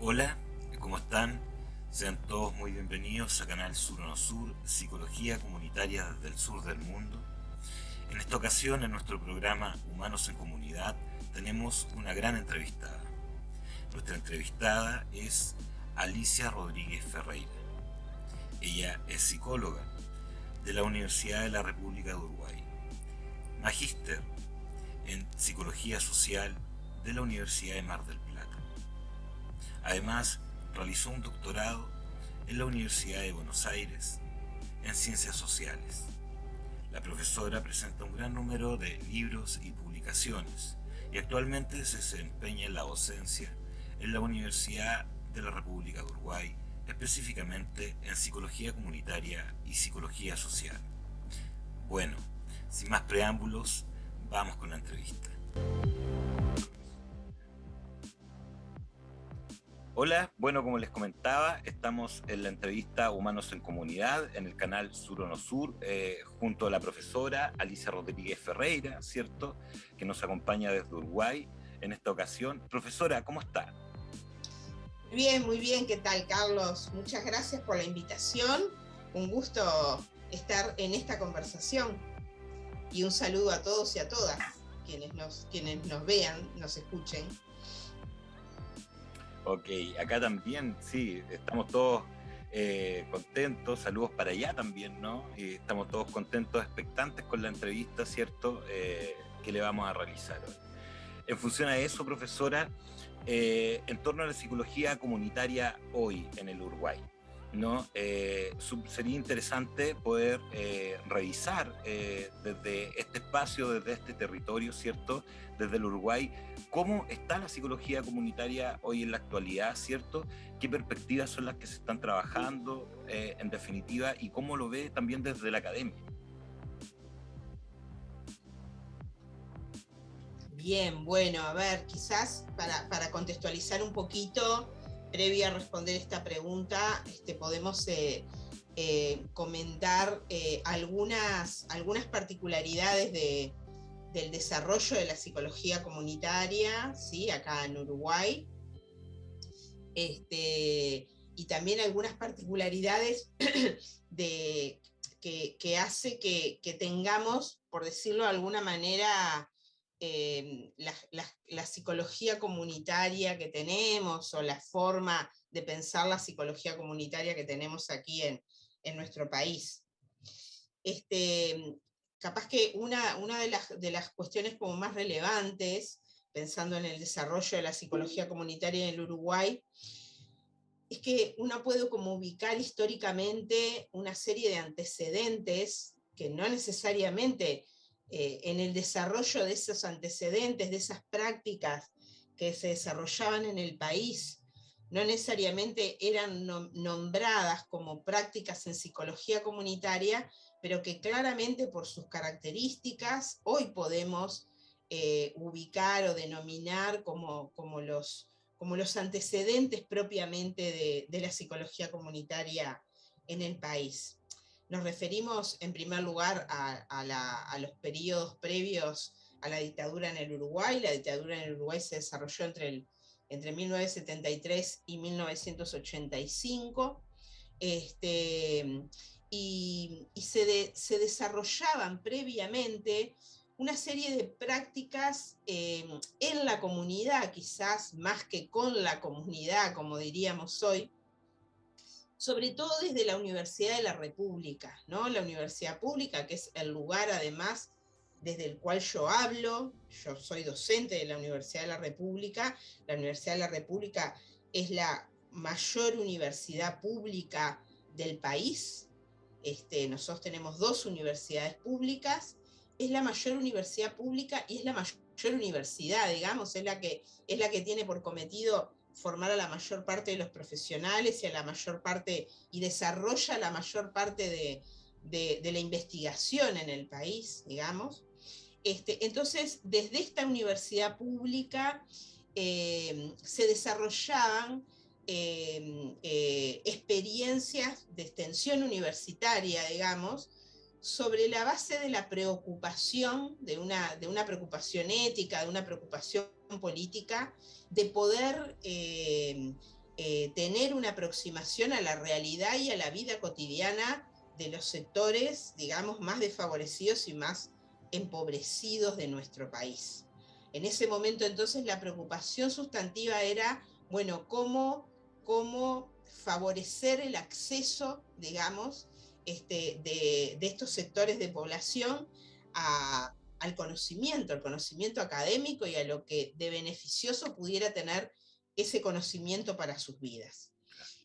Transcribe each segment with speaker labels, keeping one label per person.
Speaker 1: Hola, ¿cómo están? Sean todos muy bienvenidos a Canal Sur o No Sur, Psicología Comunitaria desde el sur del mundo. En esta ocasión, en nuestro programa Humanos en Comunidad, tenemos una gran entrevistada. Nuestra entrevistada es Alicia Rodríguez Ferreira. Ella es psicóloga de la Universidad de la República de Uruguay, magíster en Psicología Social de la Universidad de Mar del Plata. Además, realizó un doctorado en la Universidad de Buenos Aires en Ciencias Sociales. La profesora presenta un gran número de libros y publicaciones y actualmente se desempeña en la docencia en la Universidad de la República de Uruguay, específicamente en Psicología Comunitaria y Psicología Social. Bueno, sin más preámbulos, vamos con la entrevista. Hola, bueno, como les comentaba, estamos en la entrevista Humanos en Comunidad en el canal Sur o No Sur, junto a la profesora Alicia Rodríguez Ferreira, ¿cierto?, que nos acompaña desde Uruguay en esta ocasión. Profesora, ¿cómo está?
Speaker 2: Muy bien, ¿qué tal, Carlos? Muchas gracias por la invitación. Un gusto estar en esta conversación. Y un saludo a todos y a todas quienes nos vean, nos escuchen.
Speaker 1: Ok, acá también, sí, estamos todos contentos, saludos para allá también, ¿no? Y estamos todos contentos, expectantes con la entrevista, ¿cierto?, que le vamos a realizar hoy. En función a eso, profesora, en torno a la psicología comunitaria hoy en el Uruguay, ¿no? Sería interesante poder revisar desde este espacio, desde este territorio, ¿cierto?, desde el Uruguay, cómo está la psicología comunitaria hoy en la actualidad, ¿cierto?, qué perspectivas son las que se están trabajando, en definitiva, y cómo lo ve también desde la academia.
Speaker 2: Bien, bueno, a ver, quizás para contextualizar un poquito, previo a responder esta pregunta, podemos comentar algunas particularidades del desarrollo de la psicología comunitaria, ¿sí?, acá en Uruguay, y también algunas particularidades que hace que tengamos, por decirlo de alguna manera, la psicología comunitaria que tenemos, o la forma de pensar la psicología comunitaria que tenemos aquí en nuestro país. Capaz que una de las cuestiones como más relevantes, pensando en el desarrollo de la psicología comunitaria en el Uruguay, es que uno puede como ubicar históricamente una serie de antecedentes que no necesariamente en el desarrollo de esos antecedentes, de esas prácticas que se desarrollaban en el país, no necesariamente eran nombradas como prácticas en psicología comunitaria, pero que claramente por sus características hoy podemos ubicar o denominar como los antecedentes propiamente de la psicología comunitaria en el país. Nos referimos en primer lugar a los periodos previos a la dictadura en el Uruguay. La dictadura en el Uruguay se desarrolló entre 1973 y 1985, y se desarrollaban previamente una serie de prácticas en la comunidad, quizás más que con la comunidad, como diríamos hoy, sobre todo desde la Universidad de la República, ¿no? La universidad pública, que es el lugar además desde el cual yo hablo. Yo soy docente de la Universidad de la República. La Universidad de la República es la mayor universidad pública del país. Nosotros tenemos dos universidades públicas. Es la mayor universidad pública y es la mayor universidad, digamos, es la que tiene por cometido formar a la mayor parte de los profesionales y a la mayor parte, y desarrolla la mayor parte de la investigación en el país, digamos. Entonces, desde esta universidad pública se desarrollaban experiencias de extensión universitaria, digamos, sobre la base de la preocupación, de una preocupación ética, de una preocupación política, de poder tener una aproximación a la realidad y a la vida cotidiana de los sectores, digamos, más desfavorecidos y más empobrecidos de nuestro país. En ese momento entonces la preocupación sustantiva era, bueno, cómo favorecer el acceso, digamos, de estos sectores de población al conocimiento, al conocimiento académico y a lo que de beneficioso pudiera tener ese conocimiento para sus vidas.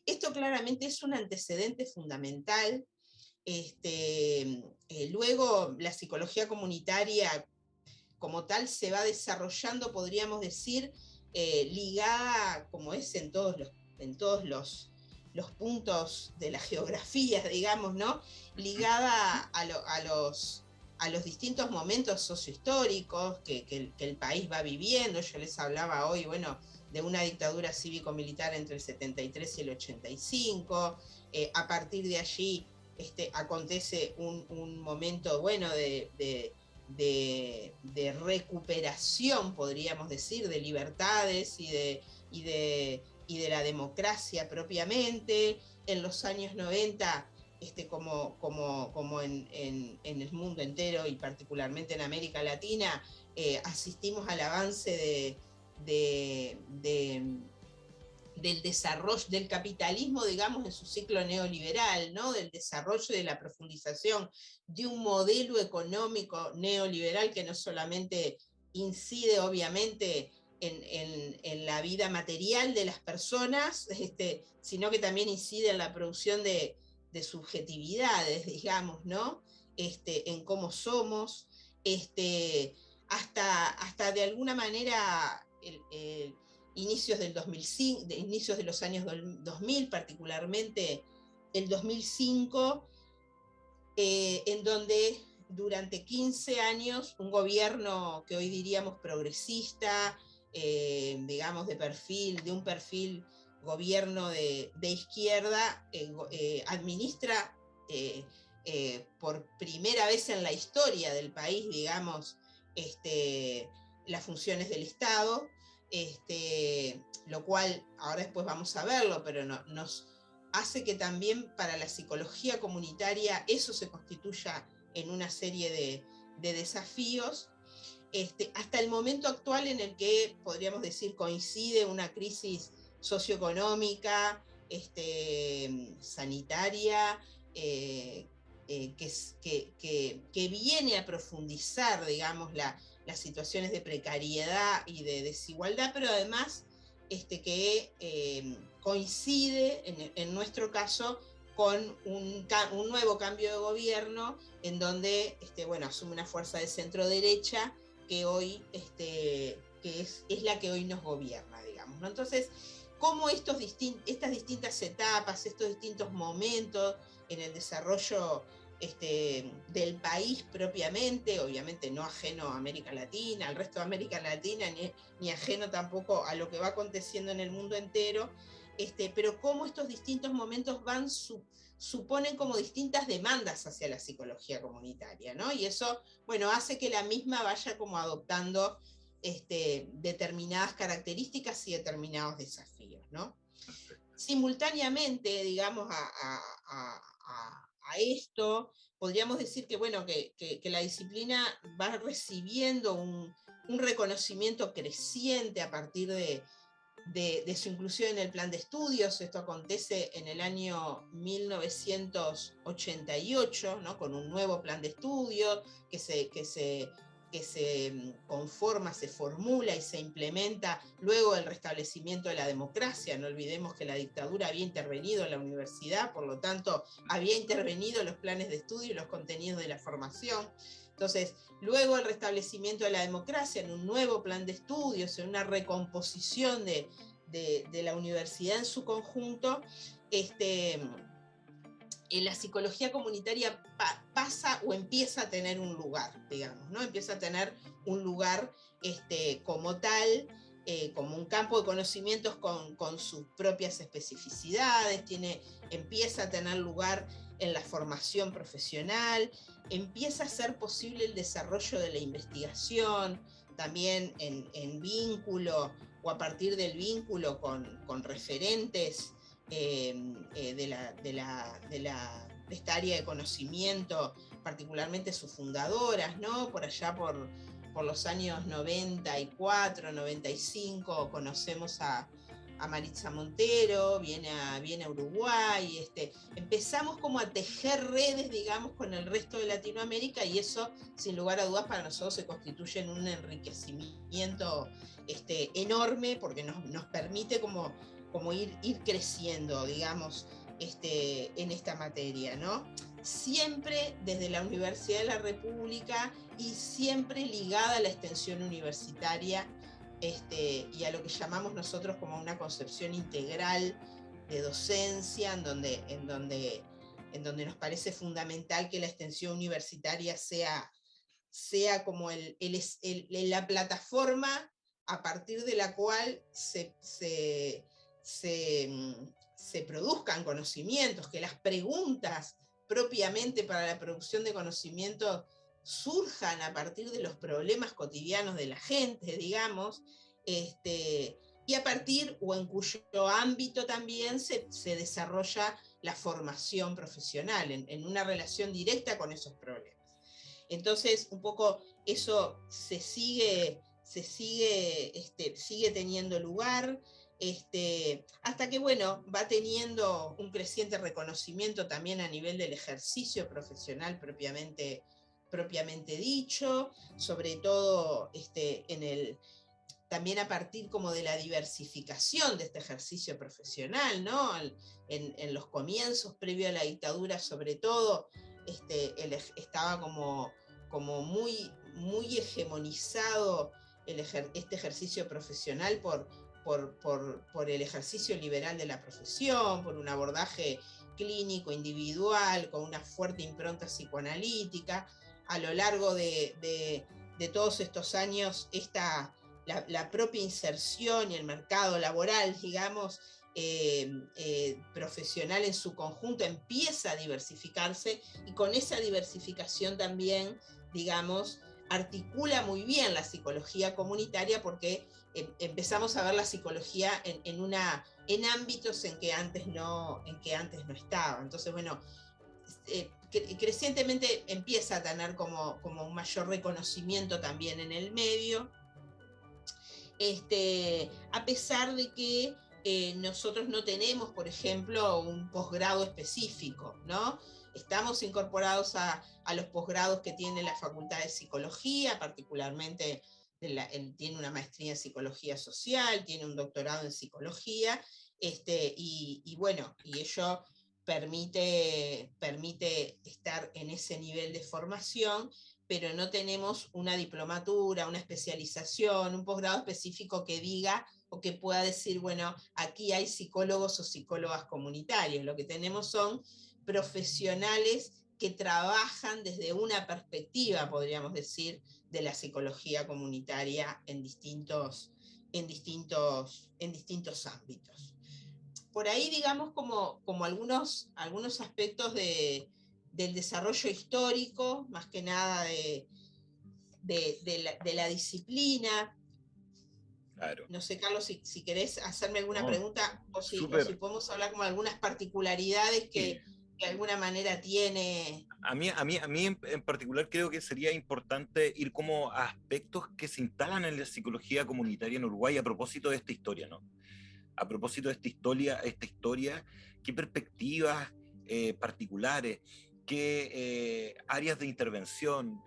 Speaker 2: Esto claramente es un antecedente fundamental. Luego la psicología comunitaria como tal se va desarrollando, podríamos decir, ligada, como es en todos los puntos de la geografía, digamos, ¿no? Ligada a los distintos momentos sociohistóricos que el país va viviendo. Yo les hablaba hoy, bueno, de una dictadura cívico-militar entre el 73 y el 85. A partir de allí acontece un momento, bueno, de recuperación, podríamos decir, de libertades y de la democracia propiamente. En los años 90, como en el mundo entero y particularmente en América Latina, asistimos al avance del desarrollo del capitalismo, digamos, en su ciclo neoliberal, ¿no? Del desarrollo y de la profundización de un modelo económico neoliberal que no solamente incide, obviamente, en la vida material de las personas, sino que también incide en la producción de subjetividades, digamos, ¿no? En cómo somos, hasta de alguna manera inicios del 2005, inicios de los años 2000, particularmente el 2005, en donde durante 15 años un gobierno que hoy diríamos progresista, digamos de un perfil gobierno de izquierda, administra por primera vez en la historia del país, digamos, las funciones del Estado. Lo cual ahora después vamos a verlo, pero nos hace que también para la psicología comunitaria eso se constituya en una serie de desafíos, hasta el momento actual en el que podríamos decir coincide una crisis socioeconómica, sanitaria, que viene a profundizar, digamos, las situaciones de precariedad y de desigualdad, pero además que coincide, en nuestro caso, con un nuevo cambio de gobierno, en donde bueno, asume una fuerza de centro derecha que hoy que es la que hoy nos gobierna, digamos, ¿no? Entonces, cómo estas distintas etapas, estos distintos momentos en el desarrollo del país propiamente, obviamente no ajeno a América Latina, al resto de América Latina, ni ajeno tampoco a lo que va aconteciendo en el mundo entero, pero cómo estos distintos momentos suponen como distintas demandas hacia la psicología comunitaria, ¿no? Y eso, bueno, hace que la misma vaya como adoptando determinadas características y determinados desafíos, ¿no? Simultáneamente, digamos, a esto, podríamos decir que, bueno, que la disciplina va recibiendo un reconocimiento creciente a partir de su inclusión en el plan de estudios. Esto acontece en el año 1988, ¿no? Con un nuevo plan de estudios que se conforma, se formula y se implementa luego del restablecimiento de la democracia. No olvidemos que la dictadura había intervenido en la universidad, por lo tanto había intervenido en los planes de estudio y los contenidos de la formación. Entonces, luego el restablecimiento de la democracia, en un nuevo plan de estudios, en una recomposición de la universidad en su conjunto, la psicología comunitaria pasa o empieza a tener un lugar, digamos, ¿no? Empieza a tener un lugar como tal, como un campo de conocimientos con sus propias especificidades, empieza a tener lugar en la formación profesional, empieza a ser posible el desarrollo de la investigación, también en vínculo o a partir del vínculo con referentes de esta área de conocimiento, particularmente sus fundadoras, ¿no? Por allá por los años 94, 95, conocemos a Maritza Montero, viene a Uruguay, empezamos como a tejer redes, digamos, con el resto de Latinoamérica, y eso, sin lugar a dudas, para nosotros se constituye en un enriquecimiento enorme, porque nos permite como ir creciendo, digamos, en esta materia, ¿no? Siempre desde la Universidad de la República y siempre ligada a la extensión universitaria, y a lo que llamamos nosotros como una concepción integral de docencia, en donde nos parece fundamental que la extensión universitaria sea como la plataforma a partir de la cual se produzcan conocimientos, que las preguntas propiamente para la producción de conocimiento surjan a partir de los problemas cotidianos de la gente, digamos, y a partir o en cuyo ámbito también se desarrolla la formación profesional en una relación directa con esos problemas. Entonces, un poco eso sigue teniendo lugar, hasta que, bueno, va teniendo un creciente reconocimiento también a nivel del ejercicio profesional propiamente dicho, sobre todo también a partir como de la diversificación de este ejercicio profesional, ¿no? En los comienzos, previo a la dictadura, sobre todo, estaba como muy hegemonizado este ejercicio profesional por el ejercicio liberal de la profesión, por un abordaje clínico, individual, con una fuerte impronta psicoanalítica. A lo largo de todos estos años, la propia inserción y el mercado laboral, digamos, profesional en su conjunto empieza a diversificarse, y con esa diversificación también, digamos, articula muy bien la psicología comunitaria, porque empezamos a ver la psicología en ámbitos en que antes no estaba. Entonces, bueno, crecientemente empieza a tener como un mayor reconocimiento también en el medio, a pesar de que nosotros no tenemos, por ejemplo, un posgrado específico, ¿no? Estamos incorporados a los posgrados que tiene la Facultad de Psicología, particularmente él tiene una maestría en Psicología Social, tiene un doctorado en Psicología, y bueno, y ello permite estar en ese nivel de formación, pero no tenemos una diplomatura, una especialización, un posgrado específico que diga o que pueda decir, bueno, aquí hay psicólogos o psicólogas comunitarios. Lo que tenemos son profesionales que trabajan desde una perspectiva, podríamos decir, de la psicología comunitaria en distintos ámbitos. Por ahí, digamos, como algunos aspectos del desarrollo histórico, más que nada de la disciplina.
Speaker 1: Claro.
Speaker 2: No sé, Carlos, si querés hacerme alguna pregunta, o si podemos hablar como algunas particularidades que de alguna manera tiene.
Speaker 1: A mí en particular creo que sería importante ir como a aspectos que se instalan en la psicología comunitaria en Uruguay a propósito de esta historia, ¿no? A propósito de esta historia, qué perspectivas particulares, qué áreas de intervención,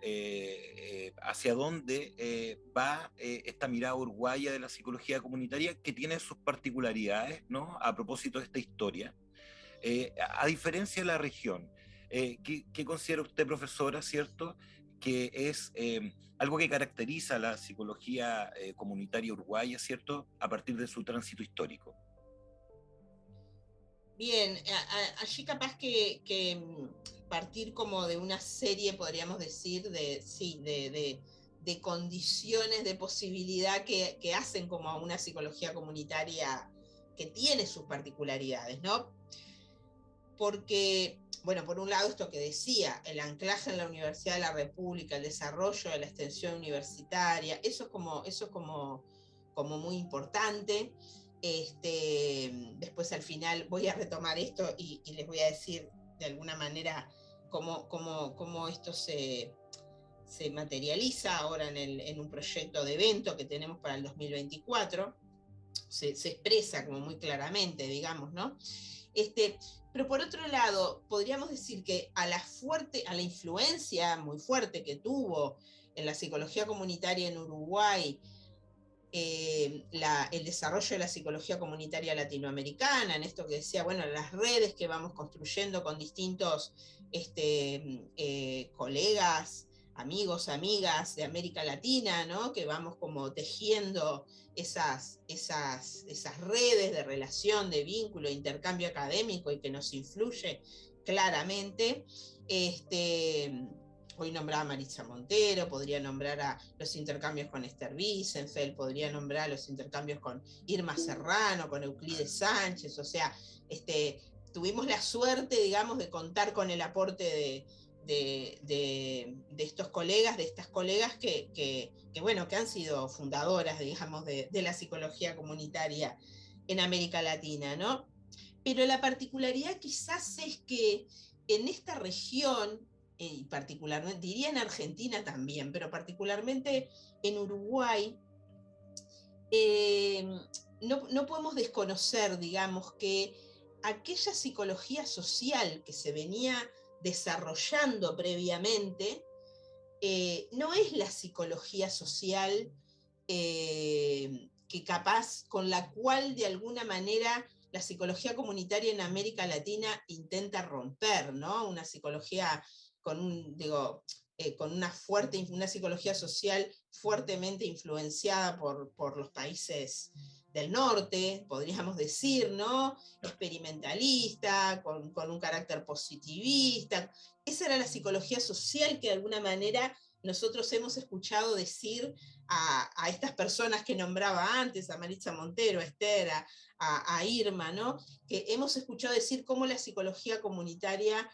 Speaker 1: hacia dónde va esta mirada uruguaya de la psicología comunitaria, que tiene sus particularidades, ¿no? A propósito de esta historia. A diferencia de la región, ¿qué considera usted, profesora, cierto, que es algo que caracteriza a la psicología comunitaria uruguaya, cierto, a partir de su tránsito histórico?
Speaker 2: Bien, allí capaz que partir como de una serie, podríamos decir, de condiciones de posibilidad que hacen como a una psicología comunitaria que tiene sus particularidades, ¿no? Porque, bueno, por un lado esto que decía, el anclaje en la Universidad de la República, el desarrollo de la extensión universitaria, eso es como como muy importante. Después al final voy a retomar esto y les voy a decir de alguna manera cómo esto se materializa ahora en un proyecto de evento que tenemos para el 2024. Se expresa como muy claramente, digamos, ¿no? Pero por otro lado, podríamos decir que a la influencia muy fuerte que tuvo en la psicología comunitaria en Uruguay, el desarrollo de la psicología comunitaria latinoamericana, en esto que decía, bueno, las redes que vamos construyendo con distintos colegas, amigos, amigas de América Latina, ¿no? Que vamos como tejiendo esas redes de relación, de vínculo, de intercambio académico y que nos influye claramente. Hoy nombraba a Maritza Montero, podría nombrar a los intercambios con Esther Wiesenfeld, podría nombrar los intercambios con Irma Serrano, con Euclides Sánchez, o sea, tuvimos la suerte, digamos, de contar con el aporte de estos colegas, de estas colegas que han sido fundadoras, digamos, de la psicología comunitaria en América Latina, ¿no? Pero la particularidad quizás es que en esta región, y particularmente, diría en Argentina también, pero particularmente en Uruguay, no podemos desconocer, digamos, que aquella psicología social que se venía desarrollando previamente, no es la psicología social que capaz, con la cual de alguna manera la psicología comunitaria en América Latina intenta romper, ¿no? Una psicología con una psicología social fuertemente influenciada por los países del norte, podríamos decir, ¿no? Experimentalista, con un carácter positivista. Esa era la psicología social que de alguna manera nosotros hemos escuchado decir a estas personas que nombraba antes, a Maritza Montero, a Esther, a Irma, ¿no? Que hemos escuchado decir cómo la psicología comunitaria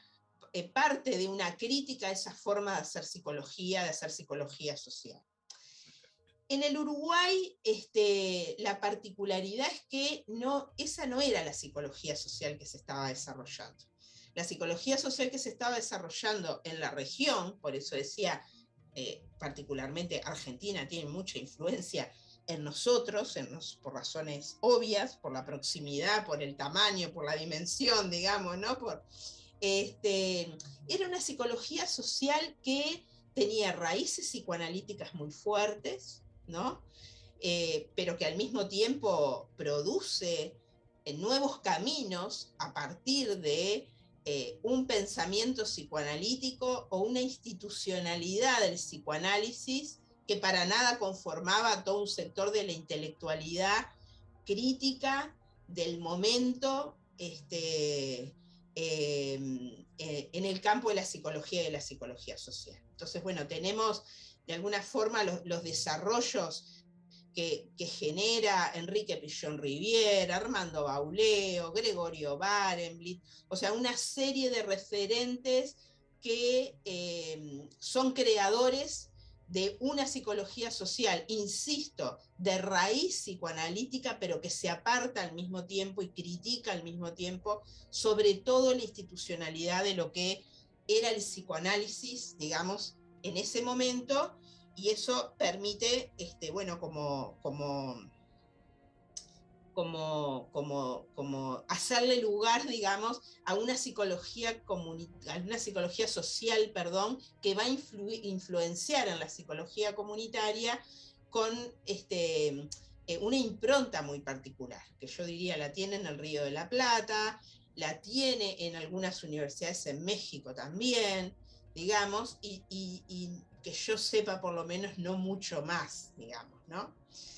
Speaker 2: parte de una crítica a esa forma de hacer psicología social. En el Uruguay, la particularidad es que esa no era la psicología social que se estaba desarrollando. La psicología social que se estaba desarrollando en la región, por eso decía, particularmente Argentina tiene mucha influencia en nosotros, por razones obvias, por la proximidad, por el tamaño, por la dimensión, digamos, ¿no? Era una psicología social que tenía raíces psicoanalíticas muy fuertes, ¿no? Pero que al mismo tiempo produce nuevos caminos a partir de un pensamiento psicoanalítico o una institucionalidad del psicoanálisis que para nada conformaba a todo un sector de la intelectualidad crítica del momento en el campo de la psicología y de la psicología social. Entonces, bueno, tenemos de alguna forma los desarrollos que genera Enrique Pillon-Rivière, Armando Bauleo, Gregorio Barenblit, o sea, una serie de referentes que son creadores de una psicología social, insisto, de raíz psicoanalítica, pero que se aparta al mismo tiempo y critica al mismo tiempo, sobre todo la institucionalidad de lo que era el psicoanálisis, digamos, en ese momento, y eso permite, como hacerle lugar, digamos, a una psicología social, que va a influenciar en la psicología comunitaria con una impronta muy particular, que yo diría la tiene en el Río de la Plata, la tiene en algunas universidades en México también, digamos, y que yo sepa por lo menos no mucho más, digamos, ¿no?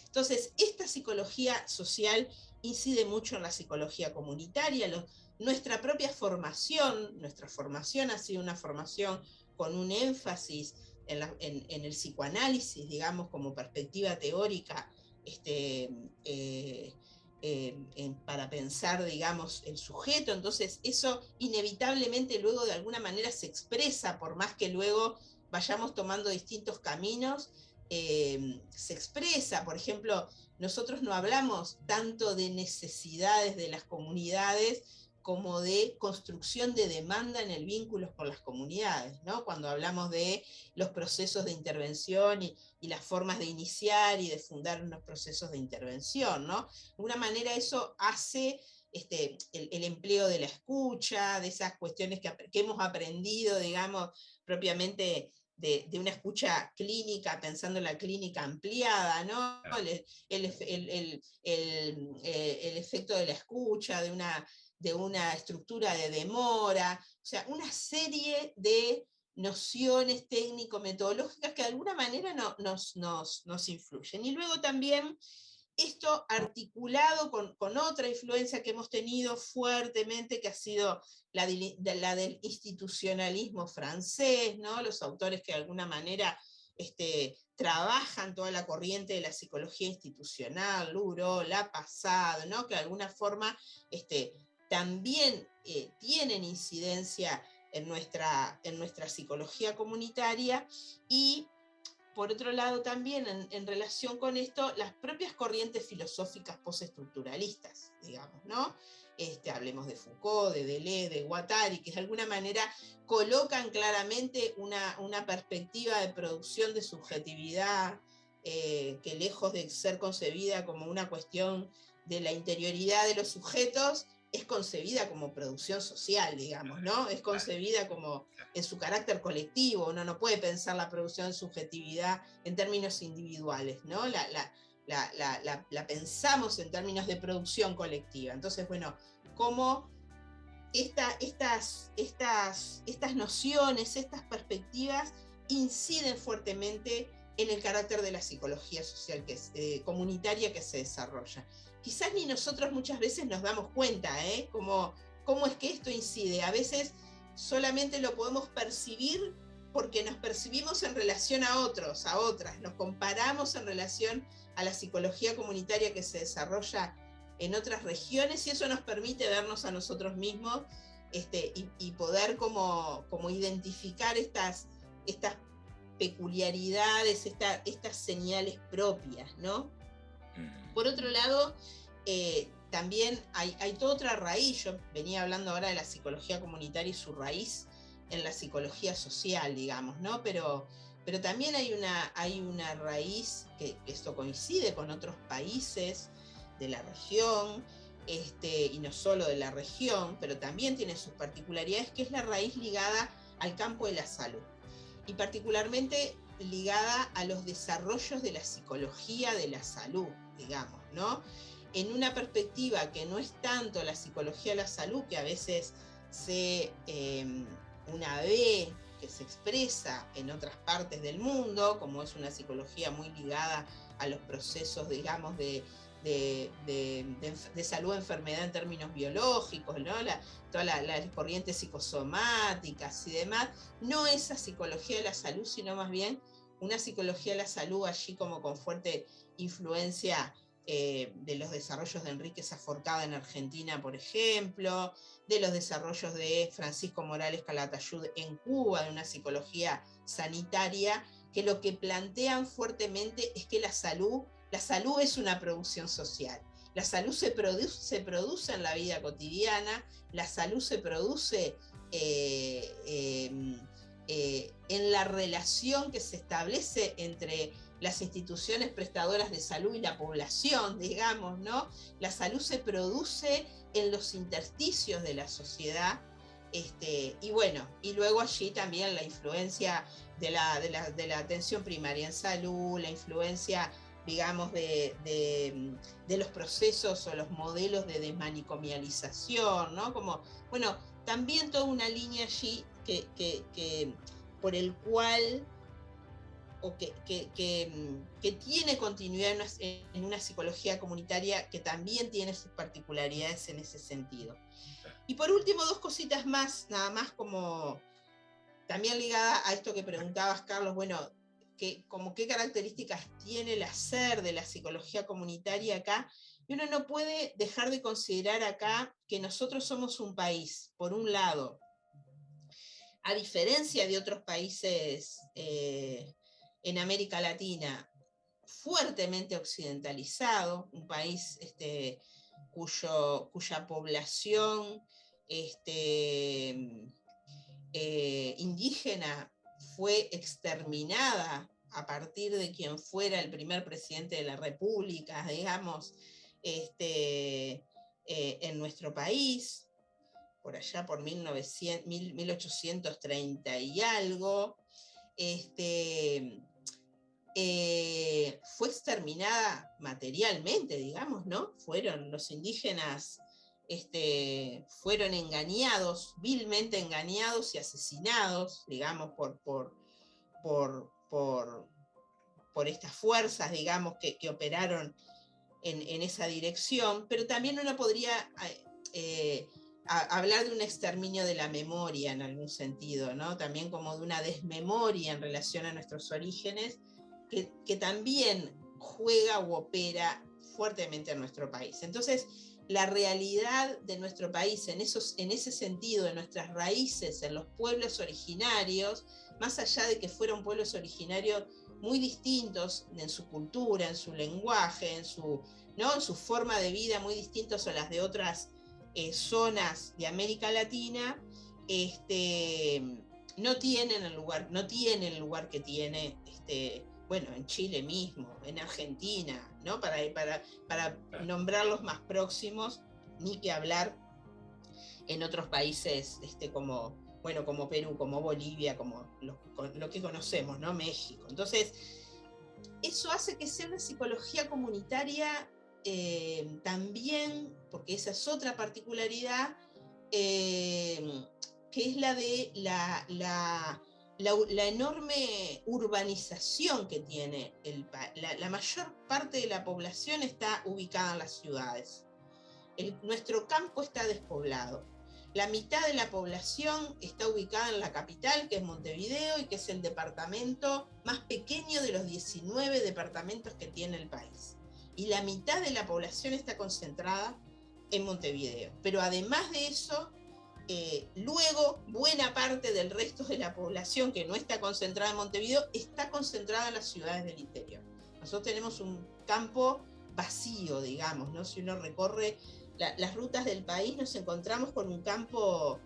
Speaker 2: Entonces, esta psicología social incide mucho en la psicología comunitaria. Nuestra propia formación, nuestra formación ha sido una formación con un énfasis en el psicoanálisis, digamos, como perspectiva teórica, para pensar, digamos, el sujeto. Entonces, eso inevitablemente luego de alguna manera se expresa, por más que luego vayamos tomando distintos caminos, se expresa. Por ejemplo, nosotros no hablamos tanto de necesidades de las comunidades como de construcción de demanda en el vínculo con las comunidades, ¿no? Cuando hablamos de los procesos de intervención y las formas de iniciar y de fundar unos procesos de intervención, ¿no? De alguna manera eso hace el empleo de la escucha, de esas cuestiones que hemos aprendido, digamos, propiamente de una escucha clínica, pensando en la clínica ampliada, ¿no? El efecto de la escucha, de una estructura de demora, o sea, una serie de nociones técnico-metodológicas que de alguna manera nos influyen. Y luego también esto articulado con otra influencia que hemos tenido fuertemente, que ha sido la del institucionalismo francés, ¿no? Los autores que de alguna manera trabajan toda la corriente de la psicología institucional, Luro, Lapasade, ¿no? Que de alguna forma también tienen incidencia en nuestra psicología comunitaria. Y por otro lado también en relación con esto, las propias corrientes filosóficas postestructuralistas, digamos, ¿no? Hablemos de Foucault, de Deleuze, de Guattari, que de alguna manera colocan claramente una perspectiva de producción de subjetividad que lejos de ser concebida como una cuestión de la interioridad de los sujetos, es concebida como producción social, digamos, ¿no? Es concebida como en su carácter colectivo. Uno no puede pensar la producción de subjetividad en términos individuales, ¿no? La pensamos en términos de producción colectiva. Entonces, bueno, cómo estas nociones, estas perspectivas inciden fuertemente en el carácter de la psicología social comunitaria que se desarrolla. Quizás ni nosotros muchas veces nos damos cuenta, cómo es que esto incide. A veces solamente lo podemos percibir porque nos percibimos en relación a otros, a otras, nos comparamos en relación a la psicología comunitaria que se desarrolla en otras regiones, y eso nos permite vernos a nosotros mismos y poder como identificar estas peculiaridades, estas señales propias, ¿no? Por otro lado, también hay toda otra raíz. Yo venía hablando ahora de la psicología comunitaria y su raíz en la psicología social, digamos, ¿no? Pero también hay una raíz que esto coincide con otros países de la región, y no solo de la región, pero también tiene sus particularidades, que es la raíz ligada al campo de la salud, y particularmente ligada a los desarrollos de la psicología de la salud, digamos, ¿no? En una perspectiva que no es tanto la psicología de la salud, que a veces una ve que se expresa en otras partes del mundo, como es una psicología muy ligada a los procesos, digamos, de salud, enfermedad en términos biológicos, ¿no? Todas las corrientes psicosomáticas y demás, no esa psicología de la salud, sino más bien una psicología de la salud allí como con fuerte influencia de los desarrollos de Enrique Saforcada en Argentina, por ejemplo, de los desarrollos de Francisco Morales Calatayud en Cuba, de una psicología sanitaria, que lo que plantean fuertemente es que la salud es una producción social. La salud se produce en la vida cotidiana, la salud se produce en la relación que se establece entre las instituciones prestadoras de salud y la población, digamos, ¿no? La salud se produce en los intersticios de la sociedad, y bueno, y luego allí también la influencia de la atención primaria en salud, la influencia, digamos, de los procesos o los modelos de desmanicomialización, ¿no? Como, bueno, también toda una línea allí que por el cual, o que tiene continuidad en una psicología comunitaria que también tiene sus particularidades en ese sentido. Y por último, dos cositas más, nada más como también ligada a esto que preguntabas, Carlos, bueno, como qué características tiene el hacer de la psicología comunitaria acá. Y uno no puede dejar de considerar acá que nosotros somos un país, por un lado, a diferencia de otros países en América Latina fuertemente occidentalizado, un país cuya población indígena fue exterminada a partir de quien fuera el primer presidente de la República, digamos, en nuestro país, por allá por 1830 y algo, fue exterminada materialmente, digamos, ¿no? Fueron los indígenas, fueron engañados, vilmente engañados y asesinados, digamos, por estas fuerzas, digamos, que operaron en esa dirección, pero también uno podría hablar de un exterminio de la memoria en algún sentido, ¿no? También como de una desmemoria en relación a nuestros orígenes, que también juega o opera fuertemente en nuestro país. Entonces, la realidad de nuestro país en ese sentido, de nuestras raíces, en los pueblos originarios, más allá de que fueron pueblos originarios muy distintos en su cultura, en su lenguaje, en su forma de vida, muy distintos a las de otras zonas de América Latina, no tienen el lugar que tiene bueno, en Chile mismo, en Argentina, ¿no? Para nombrar los más próximos, ni que hablar en otros países como Perú, como Bolivia, como lo que conocemos, ¿no? México. Entonces, eso hace que sea una psicología comunitaria también, porque esa es otra particularidad, que es la de la enorme urbanización que tiene la mayor parte de la población está ubicada en las ciudades. Nuestro campo está despoblado. La mitad de la población está ubicada en la capital, que es Montevideo, y que es el departamento más pequeño de los 19 departamentos que tiene el país. Y la mitad de la población está concentrada en Montevideo. Pero además de eso, luego buena parte del resto de la población que no está concentrada en Montevideo está concentrada en las ciudades del interior. Nosotros tenemos un campo vacío, digamos, ¿no? Si uno recorre las rutas del país, nos encontramos con un campo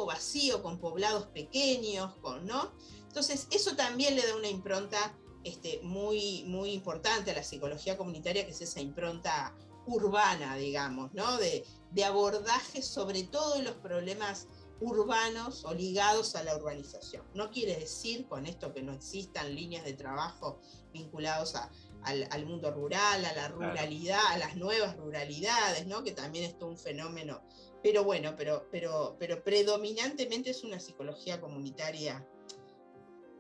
Speaker 2: vacío, con poblados pequeños, ¿no? Entonces, eso también le da una impronta muy, muy importante a la psicología comunitaria, que es esa impronta urbana, digamos, ¿no? De abordaje sobre todo de los problemas urbanos o ligados a la urbanización. No quiere decir con esto que no existan líneas de trabajo vinculados al mundo rural, a la ruralidad, a las nuevas ruralidades, ¿no? Que también es todo un fenómeno. Pero bueno, pero predominantemente es una psicología comunitaria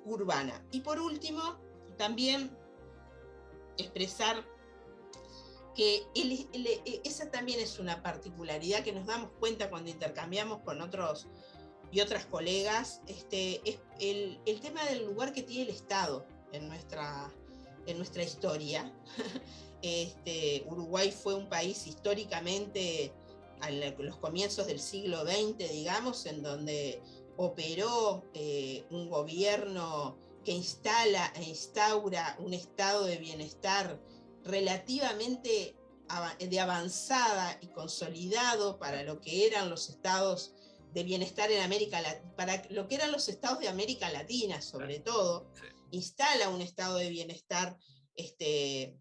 Speaker 2: urbana. Y por último, también expresar que esa también es una particularidad que nos damos cuenta cuando intercambiamos con otros y otras colegas, es el tema del lugar que tiene el Estado en nuestra historia. Uruguay fue un país históricamente, a los comienzos del siglo XX, digamos, en donde operó un gobierno que instaura un estado de bienestar relativamente de avanzada y consolidado para lo que eran los estados de bienestar en América Latina, para lo que eran los estados de América Latina, sobre todo, instala un estado de bienestar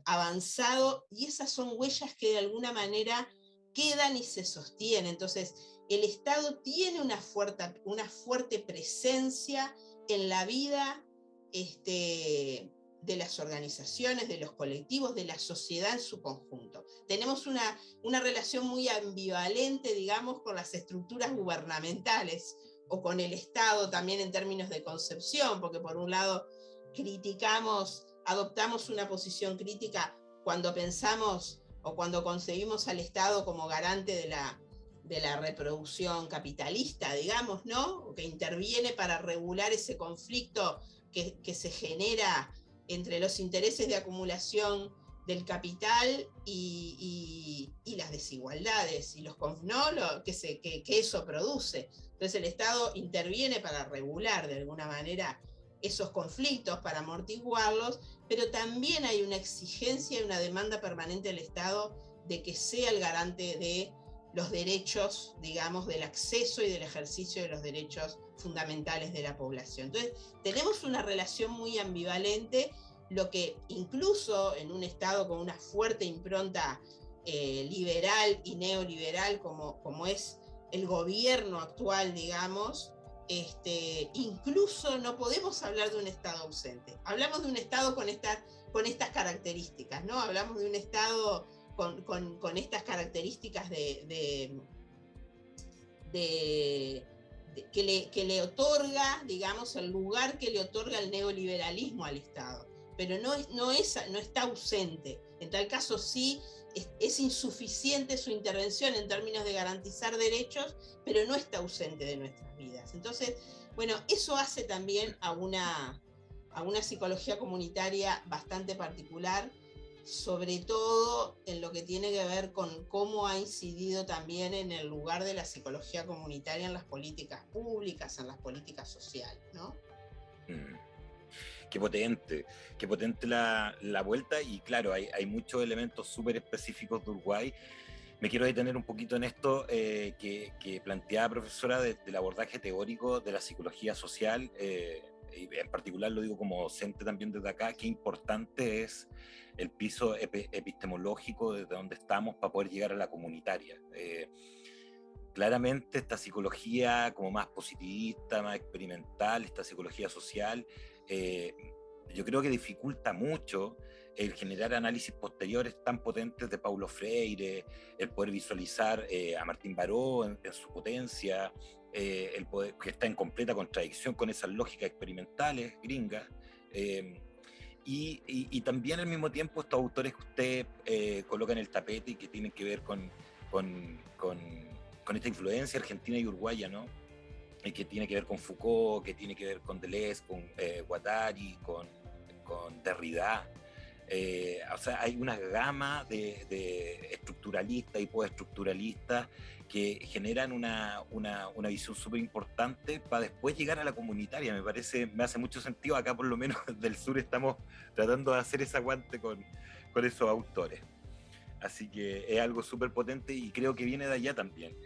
Speaker 2: avanzado, y esas son huellas que de alguna manera quedan y se sostienen. Entonces, el Estado tiene una fuerte presencia en la vida de las organizaciones, de los colectivos, de la sociedad en su conjunto. Tenemos una relación muy ambivalente, digamos, con las estructuras gubernamentales o con el Estado también en términos de concepción, porque por un lado adoptamos una posición crítica cuando pensamos o cuando concebimos al Estado como garante de la reproducción capitalista, digamos, ¿no? Que interviene para regular ese conflicto que se genera entre los intereses de acumulación del capital y las desigualdades y que eso produce. Entonces el Estado interviene para regular de alguna manera esos conflictos, para amortiguarlos, pero también hay una exigencia y una demanda permanente del Estado de que sea el garante de los derechos, digamos, del acceso y del ejercicio de los derechos fundamentales de la población. Entonces, tenemos una relación muy ambivalente, lo que incluso en un Estado con una fuerte impronta liberal y neoliberal como es el gobierno actual, digamos, incluso no podemos hablar de un Estado ausente. Hablamos de un Estado con estas características, ¿no? Hablamos de un Estado con estas características que le otorga, digamos, el lugar que le otorga el neoliberalismo al Estado, pero no está ausente. En tal caso sí es insuficiente su intervención en términos de garantizar derechos, pero no está ausente de nuestras vidas. Entonces, bueno, eso hace también a una psicología comunitaria bastante particular, sobre todo en lo que tiene que ver con cómo ha incidido también en el lugar de la psicología comunitaria en las políticas públicas, en las políticas sociales, ¿no?
Speaker 1: Qué potente la vuelta, y claro, hay muchos elementos súper específicos de Uruguay. Me quiero detener un poquito en esto que planteaba profesora del abordaje teórico de la psicología social, y en particular lo digo como docente también desde acá, qué importante es el piso epistemológico desde donde estamos para poder llegar a la comunitaria. Claramente esta psicología como más positivista, más experimental, esta psicología social, yo creo que dificulta mucho el generar análisis posteriores tan potentes de Paulo Freire, el poder visualizar a Martín Baró en su potencia, el poder, que está en completa contradicción con esas lógicas experimentales gringas, y también al mismo tiempo estos autores que usted coloca en el tapete y que tienen que ver con esta influencia argentina y uruguaya, ¿no? Que tiene que ver con Foucault, que tiene que ver con Deleuze, con Guattari, con Derrida. O sea, hay una gama de estructuralistas y postestructuralistas que generan una visión súper importante para después llegar a la comunitaria. Me hace mucho sentido. Acá por lo menos del sur estamos tratando de hacer ese aguante con esos autores. Así que es algo súper potente y creo que viene de allá también.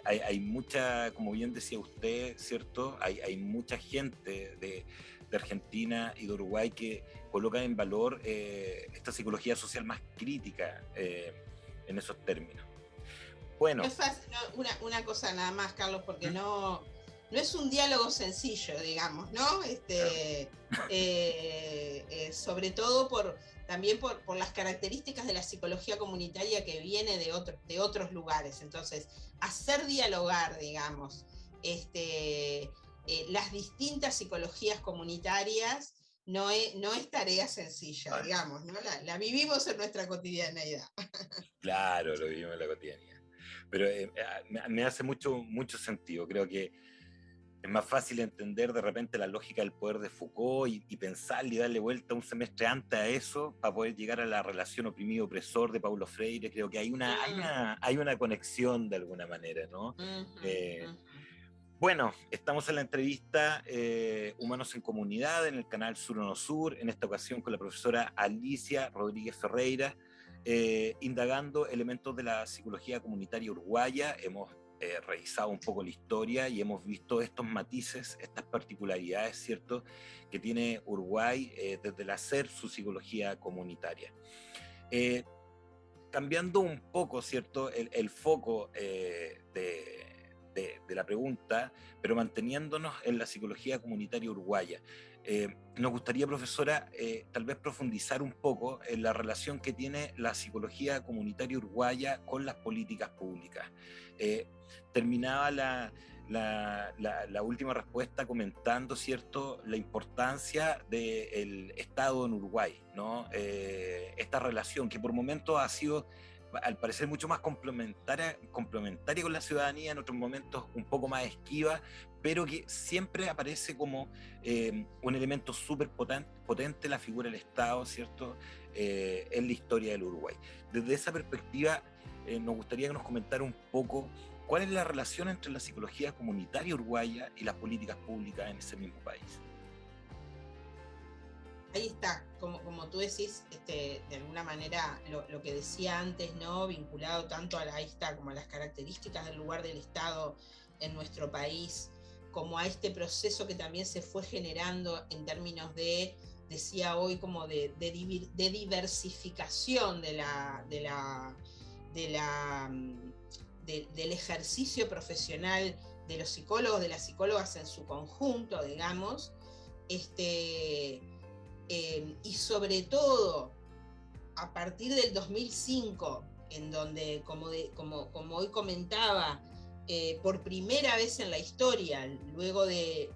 Speaker 1: Hay mucha, como bien decía usted, ¿cierto? Hay mucha gente de Argentina y de Uruguay que colocan en valor esta psicología social más crítica en esos términos. Bueno.
Speaker 2: No es fácil, no, una cosa nada más, Carlos, porque no es un diálogo sencillo, digamos, ¿no? Sobre todo también por las características de la psicología comunitaria que viene de otros lugares. Entonces, hacer dialogar, digamos, las distintas psicologías comunitarias no es tarea sencilla, digamos, ¿no? La vivimos en nuestra cotidianeidad.
Speaker 1: Claro, lo vivimos en la cotidianidad. Pero me hace mucho sentido. Creo que es más fácil entender de repente la lógica del poder de Foucault y pensarle y darle vuelta un semestre antes a eso para poder llegar a la relación oprimido-opresor de Paulo Freire. Creo que hay una conexión de alguna manera, ¿no? Bueno, estamos en la entrevista Humanos en Comunidad en el canal Sur o No Sur, en esta ocasión con la profesora Alicia Rodríguez Ferreira, indagando elementos de la psicología comunitaria uruguaya. Hemos revisado un poco la historia y hemos visto estos matices, estas particularidades, ¿cierto?, que tiene Uruguay desde el hacer su psicología comunitaria. Cambiando un poco, ¿cierto?, el foco de la pregunta, pero manteniéndonos en la psicología comunitaria uruguaya. Nos gustaría, profesora, tal vez profundizar un poco en la relación que tiene la psicología comunitaria uruguaya con las políticas públicas. Terminaba la última respuesta comentando, ¿cierto?, la importancia del Estado en Uruguay, ¿no? Esta relación que por momentos ha sido, al parecer, mucho más complementaria con la ciudadanía, en otros momentos un poco más esquiva, pero que siempre aparece como un elemento súper potente la figura del Estado, ¿cierto?, en la historia del Uruguay. Desde esa perspectiva, nos gustaría que nos comentara un poco cuál es la relación entre la psicología comunitaria uruguaya y las políticas públicas en ese mismo país.
Speaker 2: ahí está, como tú decís, de alguna manera lo que decía antes, ¿no? Vinculado tanto ahí está, como a las características del lugar del Estado en nuestro país, como a este proceso que también se fue generando en términos de, decía hoy, como de diversificación del ejercicio profesional de los psicólogos, de las psicólogas en su conjunto, digamos, y sobre todo a partir del 2005, en donde, como hoy comentaba, por primera vez en la historia, luego de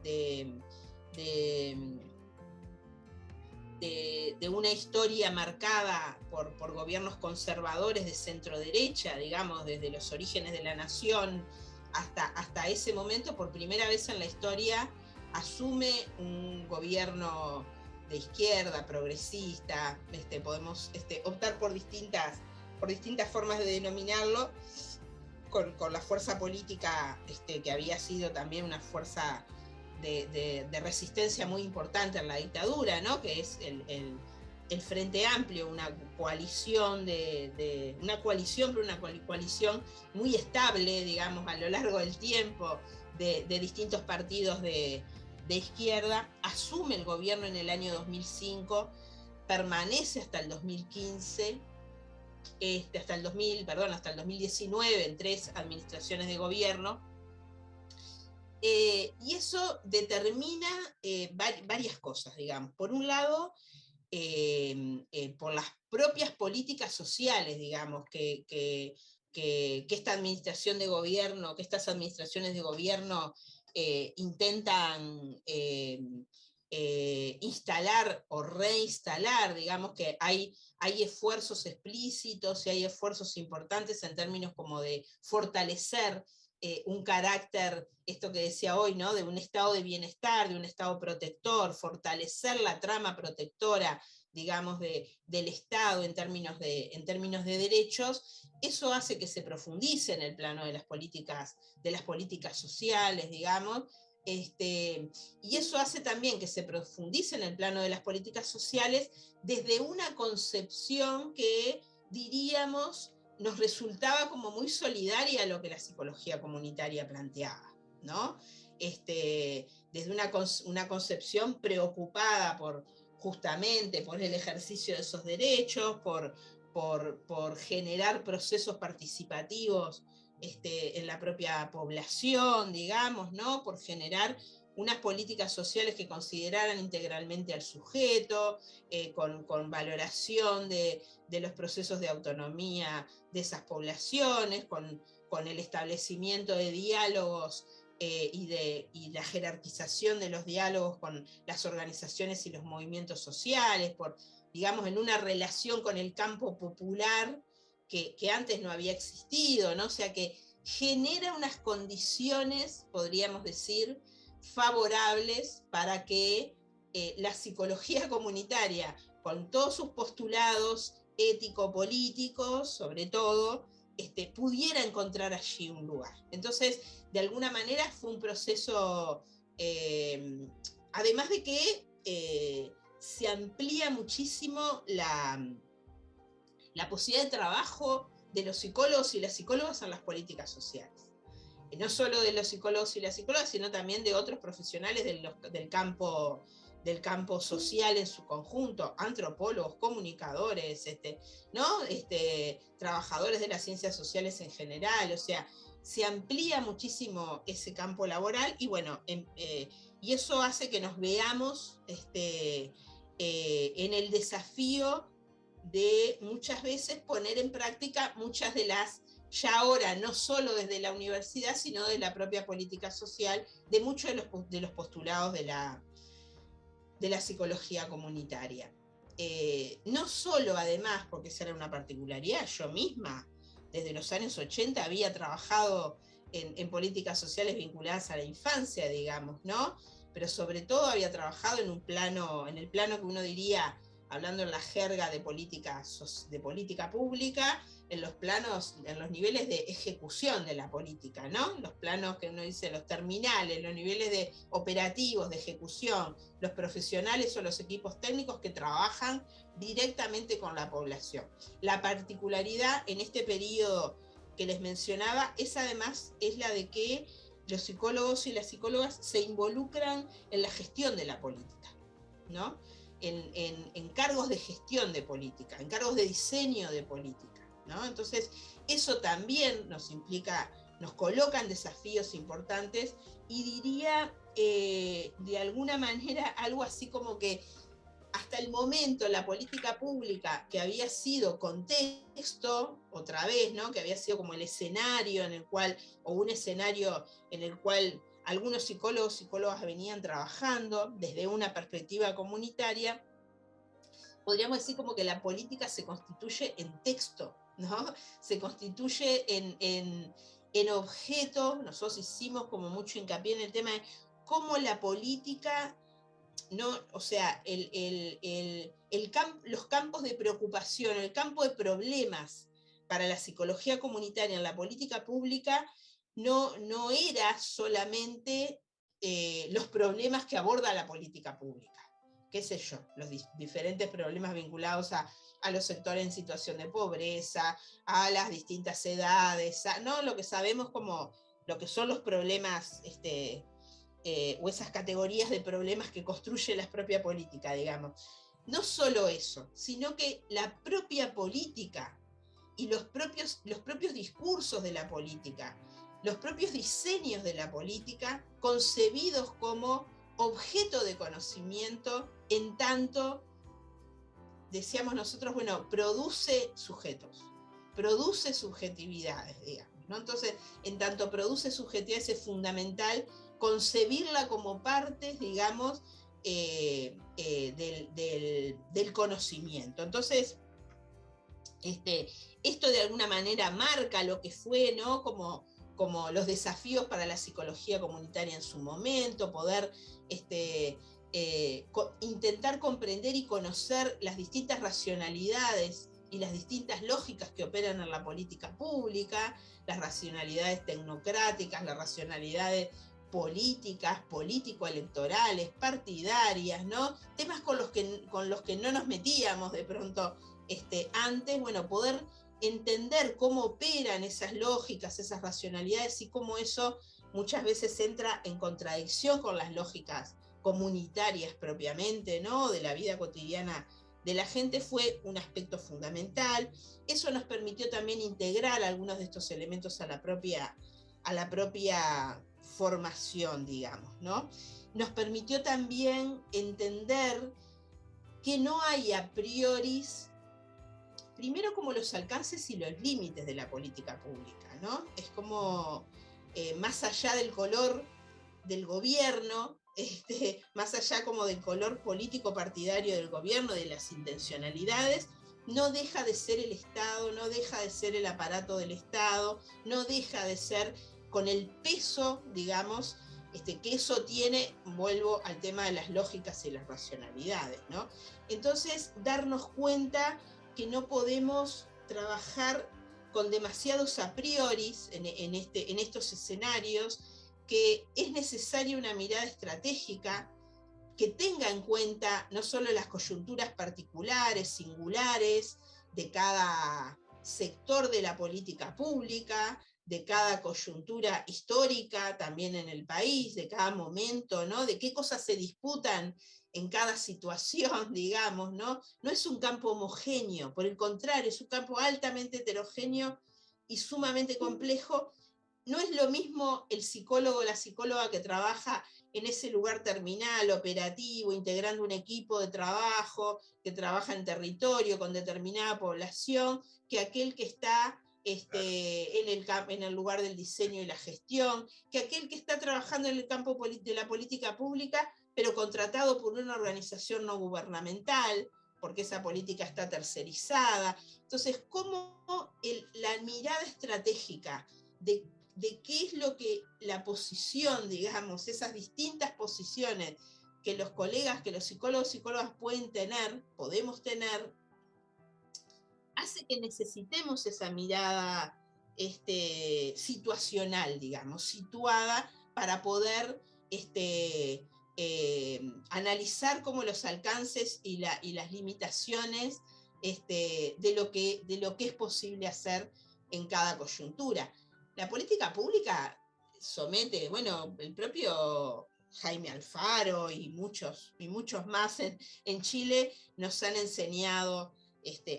Speaker 2: una historia marcada por gobiernos conservadores de centro derecha, digamos, desde los orígenes de la nación hasta ese momento, por primera vez en la historia asume un gobierno de izquierda, progresista, podemos optar por distintas formas de denominarlo, con la fuerza política que había sido también una fuerza de resistencia muy importante en la dictadura, ¿no? Que es el Frente Amplio, una coalición, pero una coalición muy estable, digamos, a lo largo del tiempo, de distintos partidos de izquierda, asume el gobierno en el año 2005, permanece hasta el 2015, hasta el 2019 en 3 administraciones de gobierno, y eso determina varias cosas, digamos. Por un lado, por las propias políticas sociales, digamos, que esta administración de gobierno, que estas administraciones de gobierno intentan instalar o reinstalar, digamos que hay esfuerzos explícitos y hay esfuerzos importantes en términos como de fortalecer un carácter, esto que decía hoy, ¿no? De un estado de bienestar, de un estado protector, fortalecer la trama protectora, digamos, del Estado en términos de derechos. Eso hace que se profundice en el plano de las políticas sociales, digamos, y eso hace también que se profundice en el plano de las políticas sociales desde una concepción que, diríamos, nos resultaba como muy solidaria a lo que la psicología comunitaria planteaba, ¿no? Desde una concepción preocupada justamente por el ejercicio de esos derechos, por generar procesos participativos en la propia población, digamos, ¿no? Por generar unas políticas sociales que consideraran integralmente al sujeto, con valoración de los procesos de autonomía de esas poblaciones, con el establecimiento de diálogos y la jerarquización de los diálogos con las organizaciones y los movimientos sociales, digamos, en una relación con el campo popular que antes no había existido, ¿no? O sea, que genera unas condiciones, podríamos decir, favorables para que la psicología comunitaria, con todos sus postulados ético-políticos, sobre todo, pudiera encontrar allí un lugar. Entonces, de alguna manera fue un proceso, además de que se amplía muchísimo la posibilidad de trabajo de los psicólogos y las psicólogas en las políticas sociales. No solo de los psicólogos y las psicólogas, sino también de otros profesionales del campo social en su conjunto, antropólogos, comunicadores, ¿no? Trabajadores de las ciencias sociales en general, o sea, se amplía muchísimo ese campo laboral y bueno, y eso hace que nos veamos en el desafío de muchas veces poner en práctica muchas de las, ya ahora no solo desde la universidad, sino de la propia política social, de muchos de los postulados de la psicología comunitaria. No solo además, porque esa era una particularidad, yo misma desde los años 80 había trabajado en políticas sociales vinculadas a la infancia, digamos, ¿no? Pero sobre todo había trabajado en el plano que uno diría hablando en la jerga de política pública, en los niveles de ejecución de la política, ¿no? Los planos que uno dice, los terminales, los niveles de operativos, de ejecución, los profesionales o los equipos técnicos que trabajan directamente con la población. La particularidad en este periodo que les mencionaba es además la de que los psicólogos y las psicólogas se involucran en la gestión de la política, ¿no? En cargos de gestión de política, en cargos de diseño de política, ¿no? Entonces, eso también nos coloca en desafíos importantes y diría, de alguna manera, algo así como que hasta el momento la política pública, que había sido contexto, otra vez, ¿no? Que había sido como el escenario en el cual, o un escenario en el cual algunos psicólogos y psicólogas venían trabajando desde una perspectiva comunitaria, podríamos decir como que la política se constituye en texto, ¿no? Se constituye en objeto. Nosotros hicimos como mucho hincapié en el tema de cómo la política, no, o sea, los campos de preocupación, el campo de problemas para la psicología comunitaria en la política pública no era solamente los problemas que aborda la política pública, qué sé yo, los diferentes problemas vinculados a los sectores en situación de pobreza, a las distintas edades, ¿no? Lo que sabemos como lo que son los problemas, o esas categorías de problemas que construye la propia política, digamos. No solo eso, sino que la propia política y los propios discursos de la política, los propios diseños de la política, concebidos como objeto de conocimiento, en tanto, decíamos nosotros, bueno, produce sujetos, produce subjetividades, digamos, ¿no? Entonces, en tanto produce subjetividades, es fundamental concebirla como parte, digamos, del conocimiento. Entonces, esto de alguna manera marca lo que fue, ¿no? Como los desafíos para la psicología comunitaria en su momento, poder intentar comprender y conocer las distintas racionalidades y las distintas lógicas que operan en la política pública, las racionalidades tecnocráticas, las racionalidades políticas, político-electorales, partidarias, ¿no? Temas con los que no nos metíamos de pronto antes, bueno, poder entender cómo operan esas lógicas, esas racionalidades y cómo eso muchas veces entra en contradicción con las lógicas comunitarias propiamente, ¿no? De la vida cotidiana de la gente, fue un aspecto fundamental. Eso nos permitió también integrar algunos de estos elementos a la propia formación, digamos, ¿no? Nos permitió también entender que no hay a priori, primero, como los alcances y los límites de la política pública, ¿no? Es como, más allá del color del gobierno, más allá como del color político partidario del gobierno, de las intencionalidades, no deja de ser el Estado, no deja de ser el aparato del Estado, no deja de ser con el peso, digamos, que eso tiene. Vuelvo al tema de las lógicas y las racionalidades, ¿no? Entonces, darnos cuenta que no podemos trabajar con demasiados a priori en estos escenarios, que es necesaria una mirada estratégica que tenga en cuenta no solo las coyunturas particulares, singulares, de cada sector de la política pública, de cada coyuntura histórica también en el país, de cada momento, ¿no? De qué cosas se disputan en cada situación, digamos, ¿no? No es un campo homogéneo, por el contrario, es un campo altamente heterogéneo y sumamente complejo. No es lo mismo el psicólogo o la psicóloga que trabaja en ese lugar terminal, operativo, integrando un equipo de trabajo, que trabaja en territorio con determinada población, que aquel que está en el lugar del diseño y la gestión, que aquel que está trabajando en el campo de la política pública, pero contratado por una organización no gubernamental, porque esa política está tercerizada. Entonces, ¿cómo la mirada estratégica de qué es lo que la posición, digamos, esas distintas posiciones que los colegas, que los psicólogos, psicólogas podemos tener, hace que necesitemos esa mirada situacional, digamos, situada para poder analizar cómo los alcances y las limitaciones de lo que es posible hacer en cada coyuntura. La política pública somete, bueno, el propio Jaime Alfaro y muchos más en Chile nos han enseñado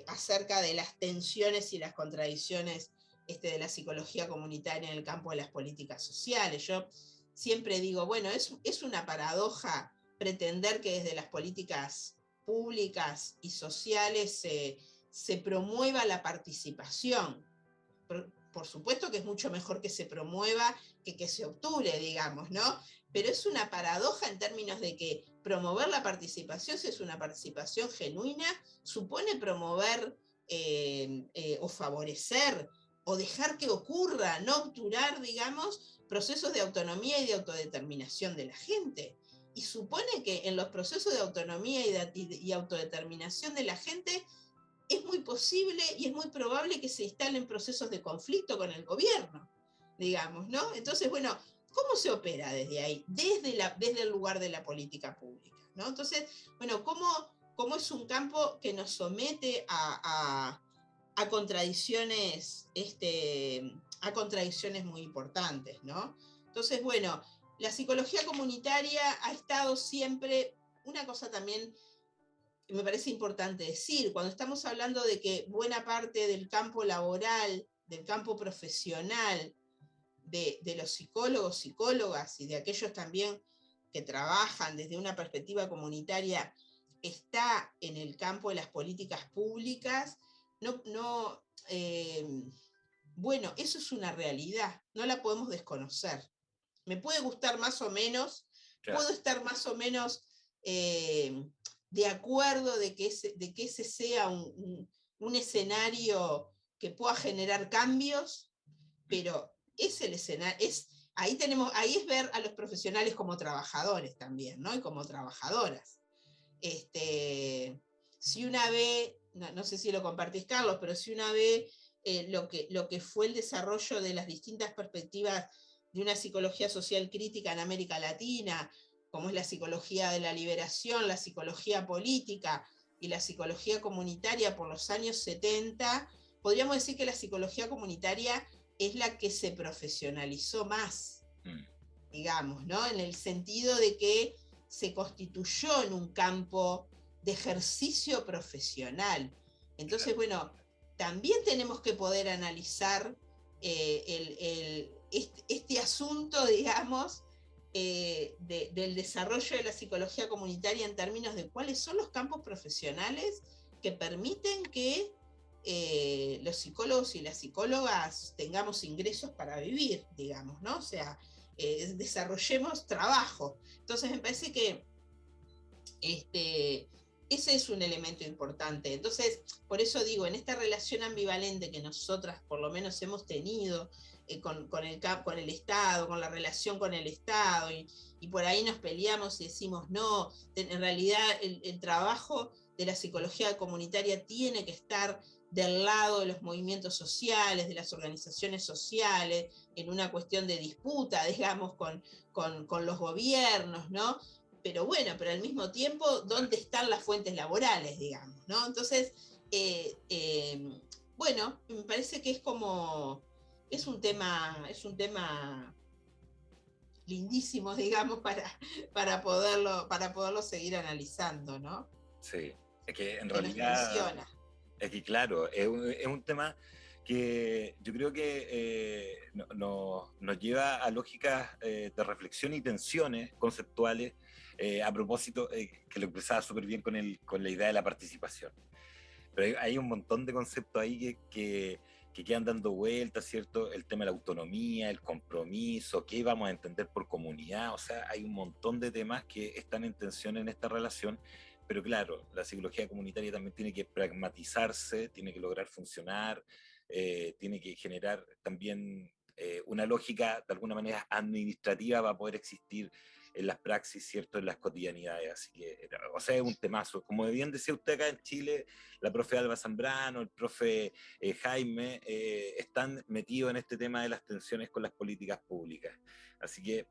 Speaker 2: acerca de las tensiones y las contradicciones de la psicología comunitaria en el campo de las políticas sociales. Yo siempre digo, bueno, es una paradoja pretender que desde las políticas públicas y sociales se promueva la participación. Por supuesto que es mucho mejor que se promueva que se obture, digamos, ¿no? Pero es una paradoja en términos de que promover la participación, si es una participación genuina, supone promover o favorecer o dejar que ocurra, no obturar, digamos, procesos de autonomía y de autodeterminación de la gente. Y supone que en los procesos de autonomía y autodeterminación de la gente es muy posible y es muy probable que se instalen procesos de conflicto con el gobierno, digamos, ¿no? Entonces, bueno, ¿cómo se opera desde ahí? Desde el lugar de la política pública, ¿no? Entonces, bueno, ¿cómo es un campo que nos somete a contradicciones, a contradicciones muy importantes, ¿no? Entonces, bueno, la psicología comunitaria ha estado siempre, una cosa también me parece importante decir, cuando estamos hablando de que buena parte del campo laboral, del campo profesional, de los psicólogos, psicólogas y de aquellos también que trabajan desde una perspectiva comunitaria, está en el campo de las políticas públicas, bueno, eso es una realidad, no la podemos desconocer. Me puede gustar más o menos, claro, puedo estar más o menos de acuerdo de que ese sea un escenario que pueda generar cambios, pero es el escenario, ahí es ver a los profesionales como trabajadores también, ¿no? Y como trabajadoras. Si una ve, no sé si lo compartís, Carlos, pero si una ve lo que fue el desarrollo de las distintas perspectivas de una psicología social crítica en América Latina, como es la psicología de la liberación, la psicología política y la psicología comunitaria por los años 70, podríamos decir que la psicología comunitaria es la que se profesionalizó más, digamos, ¿no? En el sentido de que se constituyó en un campo de ejercicio profesional. Entonces, bueno, también tenemos que poder analizar este asunto, digamos, del desarrollo de la psicología comunitaria en términos de cuáles son los campos profesionales que permiten que los psicólogos y las psicólogas tengamos ingresos para vivir, digamos, ¿no? O sea, desarrollemos trabajo. Entonces me parece que ese es un elemento importante. Entonces, por eso digo, en esta relación ambivalente que nosotras por lo menos hemos tenido con el Estado, con la relación con el Estado, y por ahí nos peleamos y decimos, no, en realidad el trabajo de la psicología comunitaria tiene que estar del lado de los movimientos sociales, de las organizaciones sociales, en una cuestión de disputa, digamos, con los gobiernos, ¿no? Pero bueno, pero al mismo tiempo, ¿dónde están las fuentes laborales, digamos, ¿no? Entonces, bueno, me parece que es un tema lindísimo, digamos, para poderlo seguir analizando, ¿no?
Speaker 1: Sí, es que en realidad, es que claro, es un tema que yo creo que nos lleva a lógicas de reflexión y tensiones conceptuales a propósito, que lo expresaba súper bien con la idea de la participación. Pero hay un montón de conceptos ahí que quedan dando vueltas, ¿cierto? El tema de la autonomía, el compromiso, qué vamos a entender por comunidad, o sea, hay un montón de temas que están en tensión en esta relación, pero claro, la psicología comunitaria también tiene que pragmatizarse, tiene que lograr funcionar, tiene que generar también una lógica de alguna manera administrativa para poder existir en las praxis, ¿cierto? En las cotidianidades. Así que, o sea, es un temazo. Como bien decía usted acá en Chile, la profe Alba Zambrano, el profe Jaime, están metidos en este tema de las tensiones con las políticas públicas. Así que,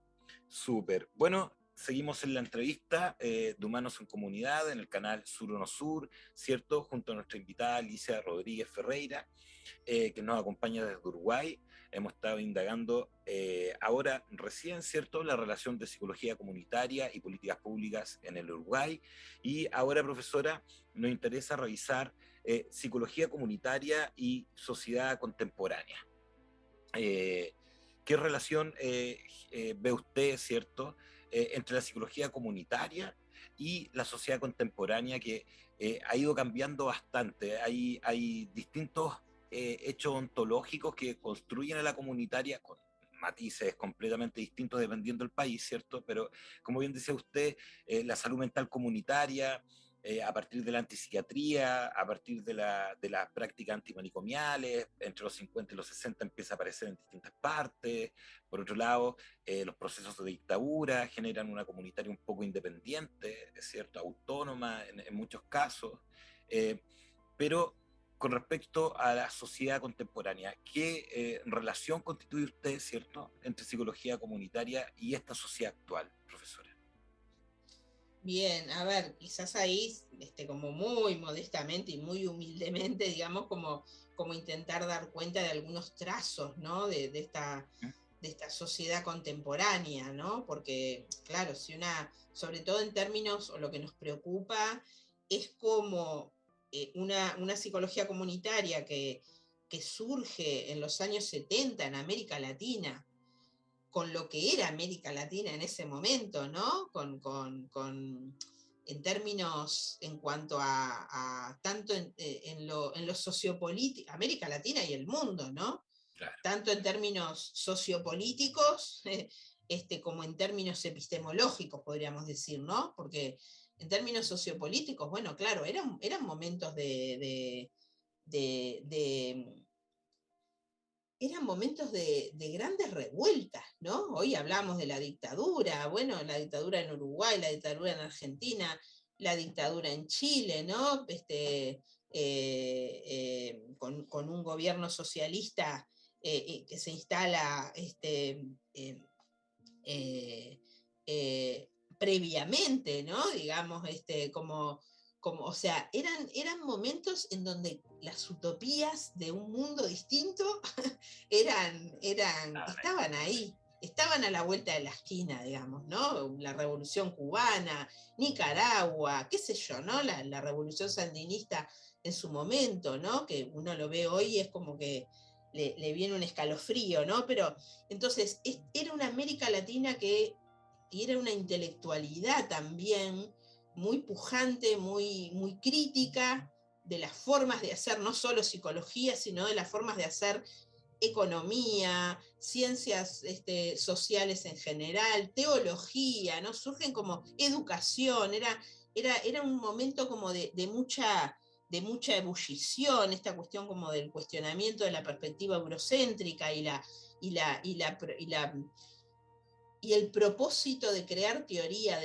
Speaker 1: súper. Bueno, seguimos en la entrevista de Humanos en Comunidad en el canal Sur o No Sur, ¿cierto? Junto a nuestra invitada Alicia Rodríguez Ferreira, que nos acompaña desde Uruguay. Hemos estado indagando ahora recién, ¿cierto?, la relación de psicología comunitaria y políticas públicas en el Uruguay. Y ahora, profesora, nos interesa revisar psicología comunitaria y sociedad contemporánea. ¿Qué relación ve usted, ¿cierto?, entre la psicología comunitaria y la sociedad contemporánea, que ha ido cambiando bastante? Hay distintos hechos ontológicos que construyen a la comunitaria con matices completamente distintos dependiendo del país, ¿cierto? Pero, como bien decía usted, la salud mental comunitaria, a partir de la antipsiquiatría, a partir de las prácticas antimanicomiales, entre los 50 y los 60 empieza a aparecer en distintas partes. Por otro lado, los procesos de dictadura generan una comunitaria un poco independiente, es cierto, autónoma en muchos casos, pero con respecto a la sociedad contemporánea, ¿qué relación constituye usted, cierto, entre psicología comunitaria y esta sociedad actual, profesora?
Speaker 2: Bien, a ver, quizás ahí, como muy modestamente y muy humildemente, digamos, como intentar dar cuenta de algunos trazos, ¿no? De esta sociedad contemporánea, ¿no? Porque, claro, si sobre todo en términos, o lo que nos preocupa, es como una psicología comunitaria que surge en los años 70 en América Latina, con lo que era América Latina en ese momento, ¿no? En términos, en cuanto a tanto en lo sociopolítico, América Latina y el mundo, ¿no?
Speaker 1: Claro.
Speaker 2: Tanto en términos sociopolíticos, como en términos epistemológicos, podríamos decir, ¿no? Porque en términos sociopolíticos, bueno, claro, eran momentos eran momentos de grandes revueltas, ¿no? Hoy hablamos de la dictadura, bueno, la dictadura en Uruguay, la dictadura en Argentina, la dictadura en Chile, ¿no? Con un gobierno socialista que se instala eh, previamente, ¿no? Digamos, o sea, eran momentos en donde las utopías de un mundo distinto estaban ahí, estaban a la vuelta de la esquina, digamos, ¿no? La revolución cubana, Nicaragua, qué sé yo, ¿no? La revolución sandinista en su momento, ¿no? Que uno lo ve hoy y es como que le viene un escalofrío, ¿no? Pero entonces era una América Latina y era una intelectualidad también muy pujante, muy crítica de las formas de hacer, no solo psicología, sino de las formas de hacer economía, ciencias sociales en general, teología, ¿no? Surgen como educación, era un momento como de mucha ebullición, esta cuestión como del cuestionamiento de la perspectiva eurocéntrica y el propósito de crear teorías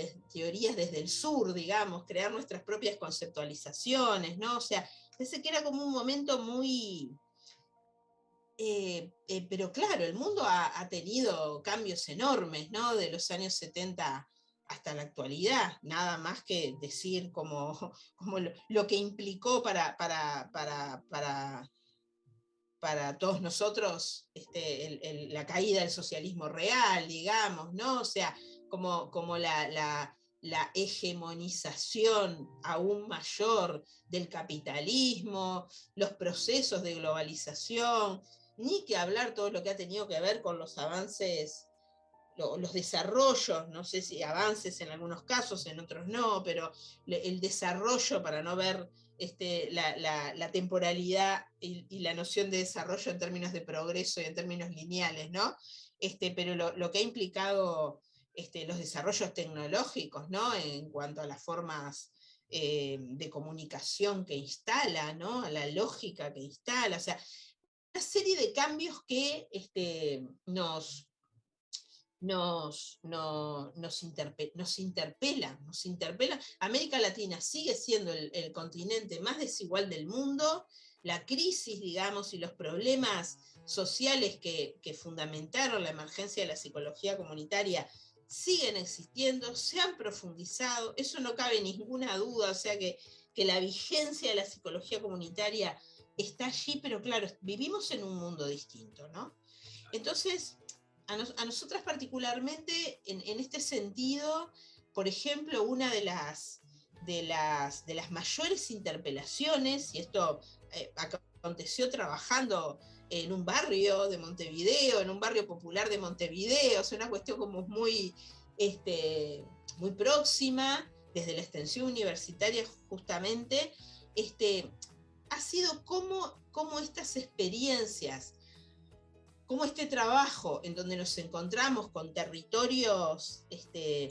Speaker 2: desde el sur, digamos, crear nuestras propias conceptualizaciones, ¿no? O sea, parece que era como un momento muy... pero claro, el mundo ha tenido cambios enormes, ¿no? De los años 70 hasta la actualidad, nada más que decir como lo que implicó para todos nosotros la caída del socialismo real, digamos, ¿no? O sea, como la hegemonización aún mayor del capitalismo, los procesos de globalización, ni que hablar todo lo que ha tenido que ver con los avances, los desarrollos, no sé si avances en algunos casos, en otros no, pero el desarrollo, para no ver la temporalidad y la noción de desarrollo en términos de progreso y en términos lineales, ¿no? Pero lo que ha implicado los desarrollos tecnológicos, ¿no? En cuanto a las formas de comunicación que instala, ¿no? A la lógica que instala, o sea, una serie de cambios que nos nos interpelan, nos interpelan. América Latina sigue siendo el continente más desigual del mundo. La crisis, digamos, y los problemas sociales que fundamentaron la emergencia de la psicología comunitaria siguen existiendo, se han profundizado, eso no cabe ninguna duda, o sea que la vigencia de la psicología comunitaria está allí, pero claro, vivimos en un mundo distinto, ¿no? Entonces, a nosotras particularmente, en este sentido, por ejemplo, una de las mayores interpelaciones, y esto aconteció trabajando en un barrio de Montevideo, en un barrio popular de Montevideo, es una cuestión como muy, muy próxima, desde la extensión universitaria justamente, ha sido cómo estas experiencias, cómo este trabajo en donde nos encontramos con territorios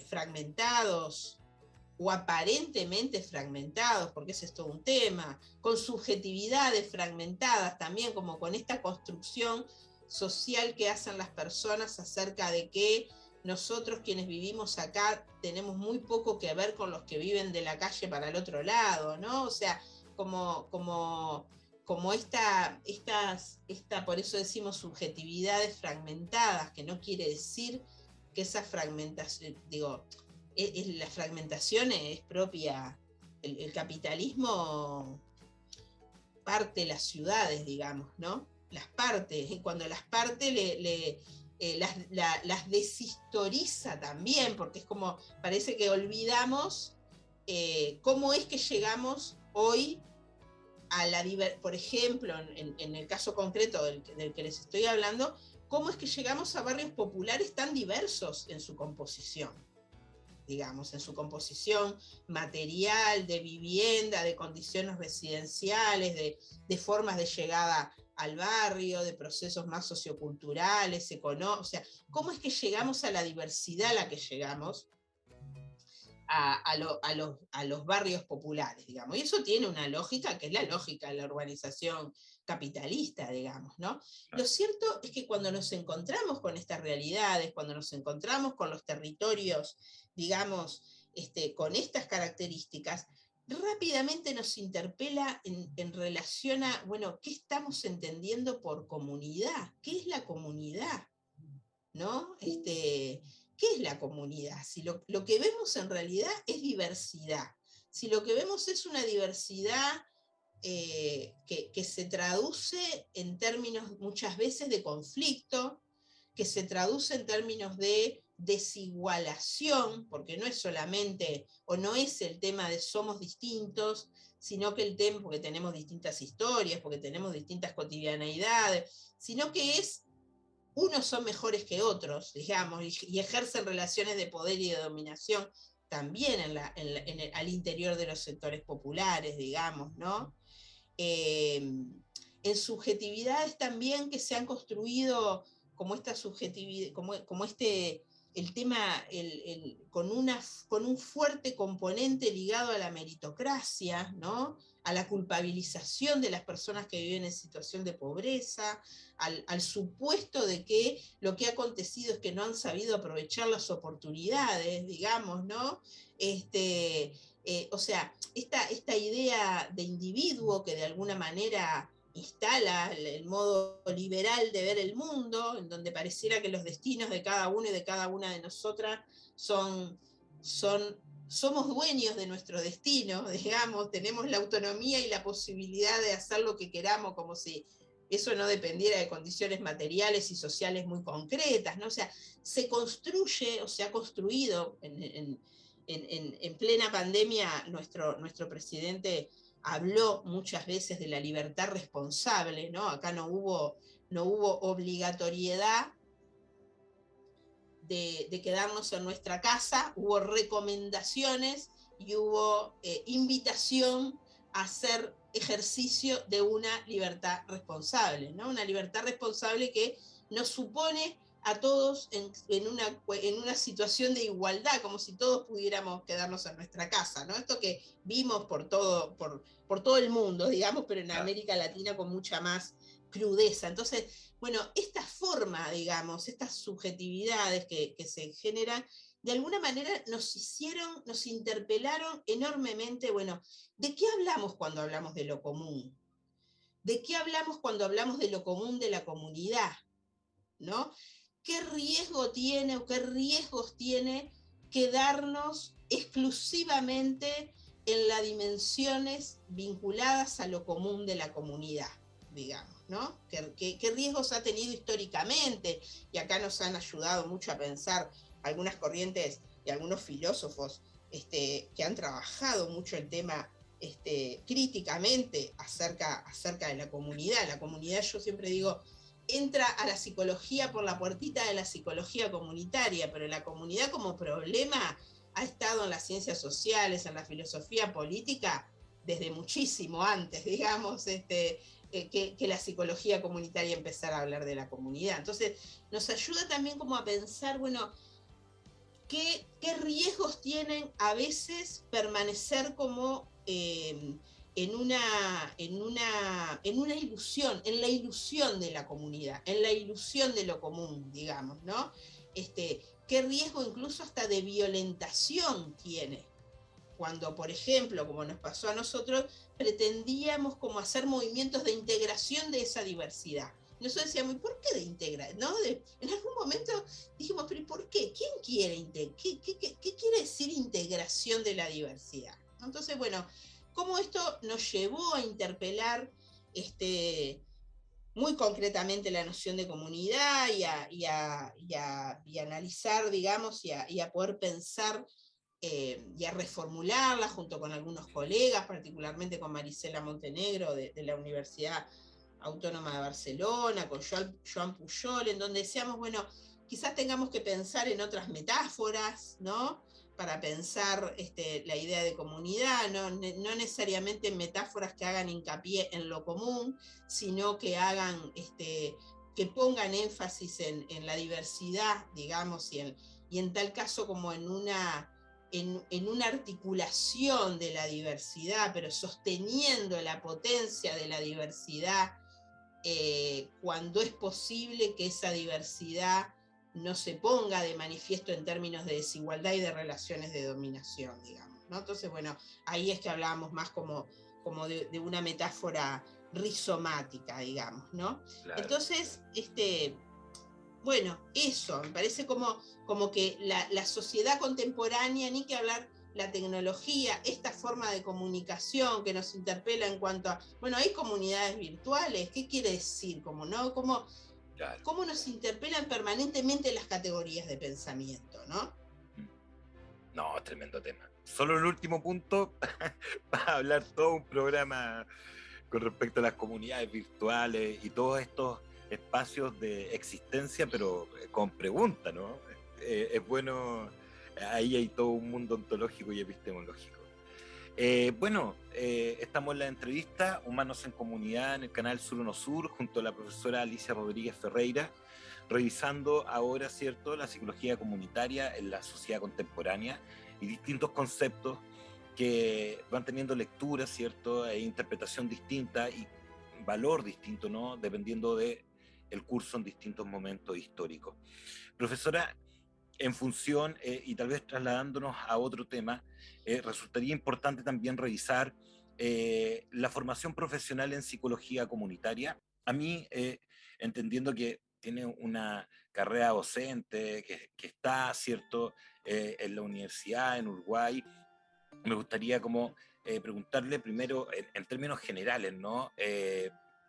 Speaker 2: fragmentados o aparentemente fragmentados, porque ese es todo un tema, con subjetividades fragmentadas también, como con esta construcción social que hacen las personas acerca de que nosotros quienes vivimos acá tenemos muy poco que ver con los que viven de la calle para el otro lado, ¿no? O sea, como esta, por eso decimos subjetividades fragmentadas, que no quiere decir que esa fragmentación, digo, la fragmentación es propia, el capitalismo parte las ciudades, digamos, ¿no? Las partes, y cuando las parte las deshistoriza también, porque es como, parece que olvidamos cómo es que llegamos hoy a la diversidad, por ejemplo, en el caso concreto del que les estoy hablando, cómo es que llegamos a barrios populares tan diversos en su composición, digamos, en su composición material, de vivienda, de condiciones residenciales, de formas de llegada al barrio, de procesos más socioculturales, económicos, o sea, cómo es que llegamos a la diversidad a la que llegamos a los barrios populares, digamos. Y eso tiene una lógica que es la lógica de la urbanización capitalista, digamos, ¿no? Lo cierto es que cuando nos encontramos con estas realidades, cuando nos encontramos con los territorios, digamos, con estas características, rápidamente nos interpela en relación a, bueno, ¿qué estamos entendiendo por comunidad? ¿Qué es la comunidad? ¿No? ¿Qué es la comunidad? Si lo que vemos en realidad es diversidad, si lo que vemos es una diversidad que se traduce en términos muchas veces de conflicto, que se traduce en términos de desigualación, porque no es solamente, o no es el tema de somos distintos, sino que el tema, porque tenemos distintas historias, porque tenemos distintas cotidianeidades, sino que es unos son mejores que otros, digamos, y ejercen relaciones de poder y de dominación también al interior de los sectores populares, digamos, ¿no? En subjetividades también que se han construido como esta subjetividad, como el tema con un fuerte componente ligado a la meritocracia, ¿no? A la culpabilización de las personas que viven en situación de pobreza, al supuesto de que lo que ha acontecido es que no han sabido aprovechar las oportunidades, digamos, ¿no? O sea, esta idea de individuo que de alguna manera instala el modo liberal de ver el mundo, en donde pareciera que los destinos de cada uno y de cada una de nosotras somos dueños de nuestro destino, digamos, tenemos la autonomía y la posibilidad de hacer lo que queramos, como si eso no dependiera de condiciones materiales y sociales muy concretas, ¿no? O sea, se construye o se ha construido en plena pandemia. Nuestro presidente habló muchas veces de la libertad responsable, ¿no? Acá no hubo obligatoriedad de quedarnos en nuestra casa, hubo recomendaciones y hubo invitación a hacer ejercicio de una libertad responsable, ¿no? Una libertad responsable que nos supone a todos en una situación de igualdad, como si todos pudiéramos quedarnos en nuestra casa, ¿no? Esto que vimos por todo el mundo, digamos, pero en América Latina con mucha más crudeza. Entonces, bueno, esta forma, digamos, estas subjetividades que se generan, de alguna manera nos interpelaron enormemente, bueno, ¿de qué hablamos cuando hablamos de lo común? ¿De qué hablamos cuando hablamos de lo común de la comunidad? ¿No? ¿Qué riesgo tiene o qué riesgos tiene quedarnos exclusivamente en las dimensiones vinculadas a lo común de la comunidad, digamos, ¿no? ¿Qué riesgos ha tenido históricamente? Y acá nos han ayudado mucho a pensar algunas corrientes y algunos filósofos que han trabajado mucho el tema críticamente acerca de la comunidad. La comunidad, yo siempre digo, entra a la psicología por la puertita de la psicología comunitaria, pero la comunidad como problema ha estado en las ciencias sociales, en la filosofía política, desde muchísimo antes, digamos, que la psicología comunitaria empezara a hablar de la comunidad. Entonces, nos ayuda también como a pensar, bueno, ¿qué riesgos tienen a veces permanecer como en una ilusión, en la ilusión de la comunidad, en la ilusión de lo común, digamos, ¿no? ¿Qué riesgo incluso hasta de violentación tiene? Cuando, por ejemplo, como nos pasó a nosotros, pretendíamos como hacer movimientos de integración de esa diversidad. Nosotros decíamos, ¿y por qué de integrar? ¿No? En algún momento dijimos, ¿pero por qué? ¿Quién quiere integrar? ¿Qué quiere decir integración de la diversidad? Entonces, bueno, cómo esto nos llevó a interpelar muy concretamente la noción de comunidad y a analizar, digamos, y a poder pensar y a reformularla junto con algunos colegas, particularmente con Marisela Montenegro de la Universidad Autónoma de Barcelona, con Joan Pujol, en donde decíamos, bueno, quizás tengamos que pensar en otras metáforas, ¿no? Para pensar la idea de comunidad, no necesariamente en metáforas que hagan hincapié en lo común, sino que hagan, que pongan énfasis en la diversidad, digamos, y en tal caso como en una articulación de la diversidad, pero sosteniendo la potencia de la diversidad cuando es posible que esa diversidad no se ponga de manifiesto en términos de desigualdad y de relaciones de dominación, digamos, ¿no? Entonces, bueno, ahí es que hablábamos más como de una metáfora rizomática, digamos, ¿no? Claro. Entonces, bueno, eso, me parece como que la sociedad contemporánea, ni que hablar la tecnología, esta forma de comunicación que nos interpela en cuanto a, bueno, hay comunidades virtuales, ¿qué quiere decir? ¿No? ¿Cómo nos interpelan permanentemente las categorías de pensamiento, ¿no?
Speaker 1: No, tremendo tema. Solo el último punto para hablar todo un programa con respecto a las comunidades virtuales y todos estos espacios de existencia, pero con pregunta, ¿no? Es bueno, ahí hay todo un mundo ontológico y epistemológico. Estamos en la entrevista Humanos en Comunidad en el canal Sur Uno Sur junto a la profesora Alicia Rodríguez Ferreira, revisando ahora, ¿cierto?, la psicología comunitaria en la sociedad contemporánea y distintos conceptos que van teniendo lectura, ¿cierto?, e interpretación distinta y valor distinto, ¿no?, dependiendo del curso en distintos momentos históricos. Profesora, en función, y tal vez trasladándonos a otro tema, resultaría importante también revisar la formación profesional en psicología comunitaria. A mí, entendiendo que tiene una carrera docente, que está, ¿cierto?, en la universidad, en Uruguay, me gustaría como preguntarle primero, en términos generales, ¿no?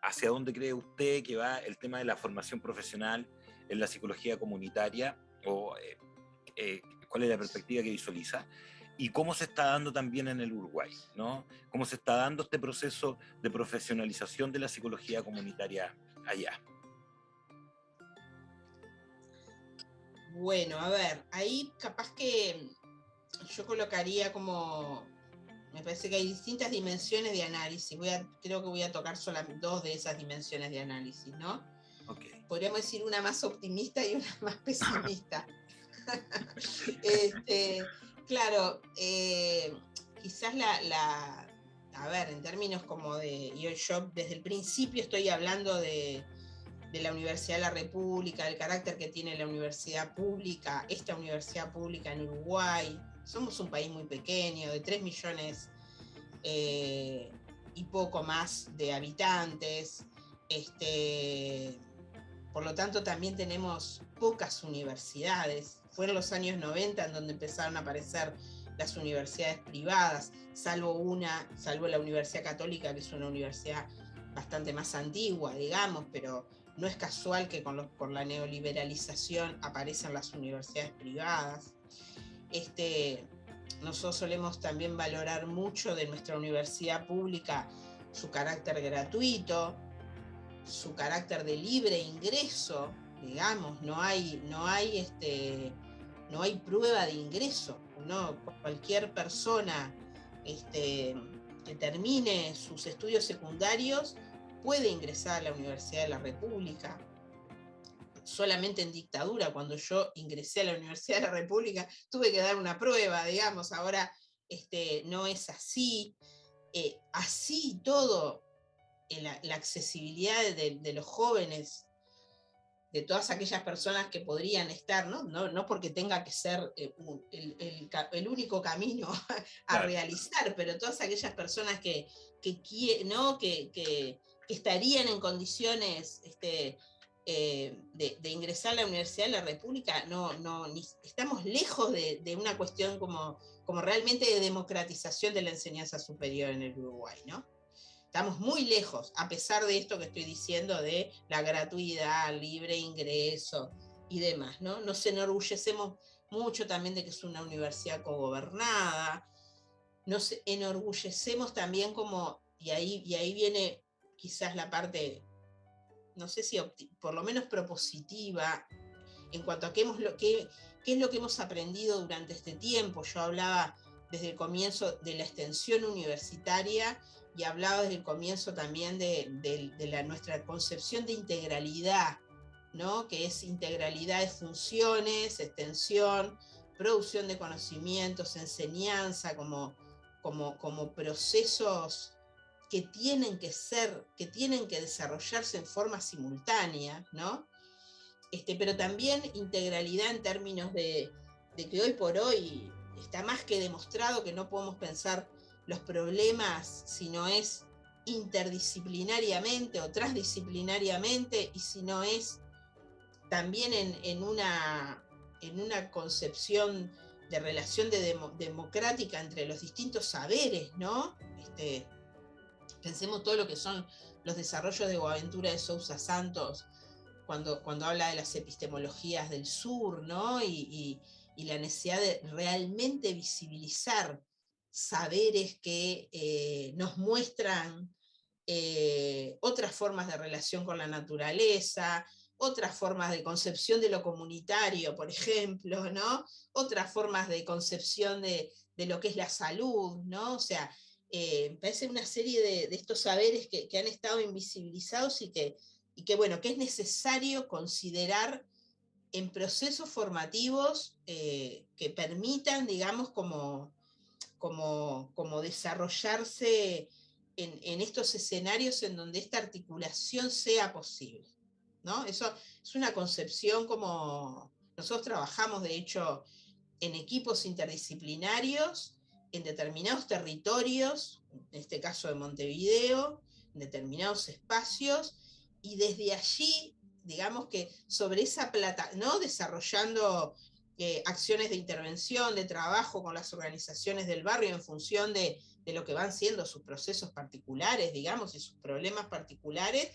Speaker 1: ¿Hacia dónde cree usted que va el tema de la formación profesional en la psicología comunitaria? O cuál es la perspectiva que visualiza y cómo se está dando también en el Uruguay, ¿no? Cómo se está dando este proceso de profesionalización de la psicología comunitaria allá.
Speaker 2: Bueno, a ver, ahí capaz que yo colocaría como, me parece que hay distintas dimensiones de análisis. Creo que voy a tocar solamente 2 de esas dimensiones de análisis, ¿no? Okay. Podríamos decir una más optimista y una más pesimista. Claro, quizás a ver, en términos como yo desde el principio estoy hablando de la Universidad de la República, del carácter que tiene la universidad pública, esta universidad pública en Uruguay. Somos un país muy pequeño, de 3 millones y poco más de habitantes. Por lo tanto, también tenemos pocas universidades. Fueron los años 90 en donde empezaron a aparecer las universidades privadas, salvo la Universidad Católica, que es una universidad bastante más antigua, digamos, pero no es casual que por la neoliberalización aparecen las universidades privadas. Nosotros solemos también valorar mucho de nuestra universidad pública su carácter gratuito, su carácter de libre ingreso, digamos, no hay prueba de ingreso, ¿no? Cualquier persona que termine sus estudios secundarios puede ingresar a la Universidad de la República. Solamente en dictadura, cuando yo ingresé a la Universidad de la República, tuve que dar una prueba, digamos, ahora no es así. Así todo, la accesibilidad de los jóvenes, de todas aquellas personas que podrían estar, no porque tenga que ser el único camino a realizar, pero todas aquellas personas que estarían en condiciones de ingresar a la Universidad de la República, estamos lejos de una cuestión como realmente de democratización de la enseñanza superior en el Uruguay, ¿no? Estamos muy lejos, a pesar de esto que estoy diciendo de la gratuidad, libre ingreso y demás, ¿no? Nos enorgullecemos mucho también de que es una universidad cogobernada, nos enorgullecemos también y ahí viene quizás la parte, no sé si por lo menos propositiva, en cuanto a qué es lo que hemos aprendido durante este tiempo. Yo hablaba desde el comienzo de la extensión universitaria y hablaba desde el comienzo también de nuestra concepción de integralidad, ¿no? Que es integralidad de funciones, extensión, producción de conocimientos, enseñanza, como procesos que tienen que desarrollarse en forma simultánea, ¿no? Pero también integralidad en términos de que hoy por hoy está más que demostrado que no podemos pensar los problemas si no es interdisciplinariamente o transdisciplinariamente, y si no es también en una concepción de relación democrática entre los distintos saberes, ¿no? Pensemos todo lo que son los desarrollos de Boaventura de Sousa Santos, cuando habla de las epistemologías del sur, ¿no? Y la necesidad de realmente visibilizar saberes que nos muestran otras formas de relación con la naturaleza, otras formas de concepción de lo comunitario, por ejemplo, ¿no? Otras formas de concepción de lo que es la salud, ¿no? O sea, parece una serie de estos saberes que han estado invisibilizados y que bueno, que es necesario considerar en procesos formativos que permitan, digamos, como desarrollarse en estos escenarios en donde esta articulación sea posible, ¿no? Eso es una concepción como nosotros trabajamos, de hecho, en equipos interdisciplinarios, en determinados territorios, en este caso de Montevideo, en determinados espacios, y desde allí, digamos que sobre esa plata, ¿no? Desarrollando acciones de intervención, de trabajo con las organizaciones del barrio en función de lo que van siendo sus procesos particulares, digamos, y sus problemas particulares,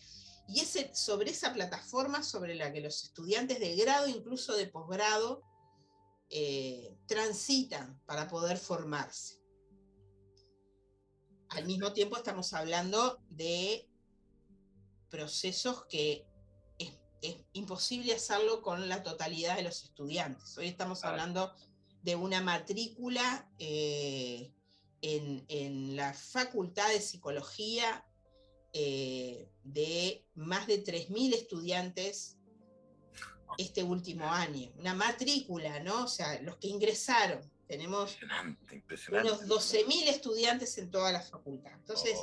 Speaker 2: y sobre esa plataforma sobre la que los estudiantes de grado, incluso de posgrado, transitan para poder formarse. Al mismo tiempo estamos hablando de procesos que es imposible hacerlo con la totalidad de los estudiantes. Hoy estamos hablando de una matrícula en la Facultad de Psicología de más de 3.000 estudiantes este último año. Una matrícula, ¿no? O sea, los que ingresaron. Tenemos
Speaker 1: Impresionante.
Speaker 2: unos 12.000 estudiantes en toda la facultad. Entonces,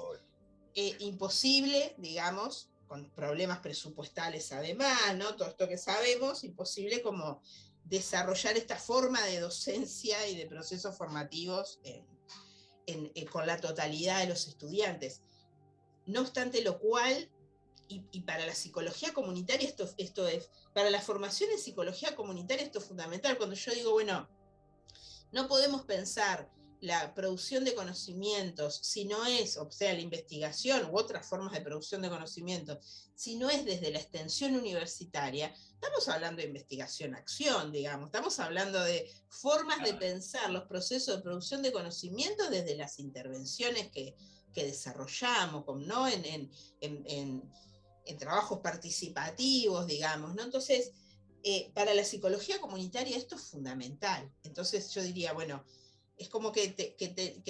Speaker 2: imposible, digamos, con problemas presupuestales además, ¿no? Todo esto que sabemos, imposible como desarrollar esta forma de docencia y de procesos formativos con la totalidad de los estudiantes. No obstante lo cual, y para la psicología comunitaria esto es, para la formación en psicología comunitaria esto es fundamental. Cuando yo digo, bueno, no podemos pensar la producción de conocimientos, si no es, o sea, la investigación u otras formas de producción de conocimientos, si no es desde la extensión universitaria, estamos hablando de investigación-acción, digamos, estamos hablando de formas de pensar los procesos de producción de conocimientos desde las intervenciones que desarrollamos, ¿no? En trabajos participativos, digamos, ¿no? Entonces, para la psicología comunitaria esto es fundamental. Entonces yo diría, bueno, es como que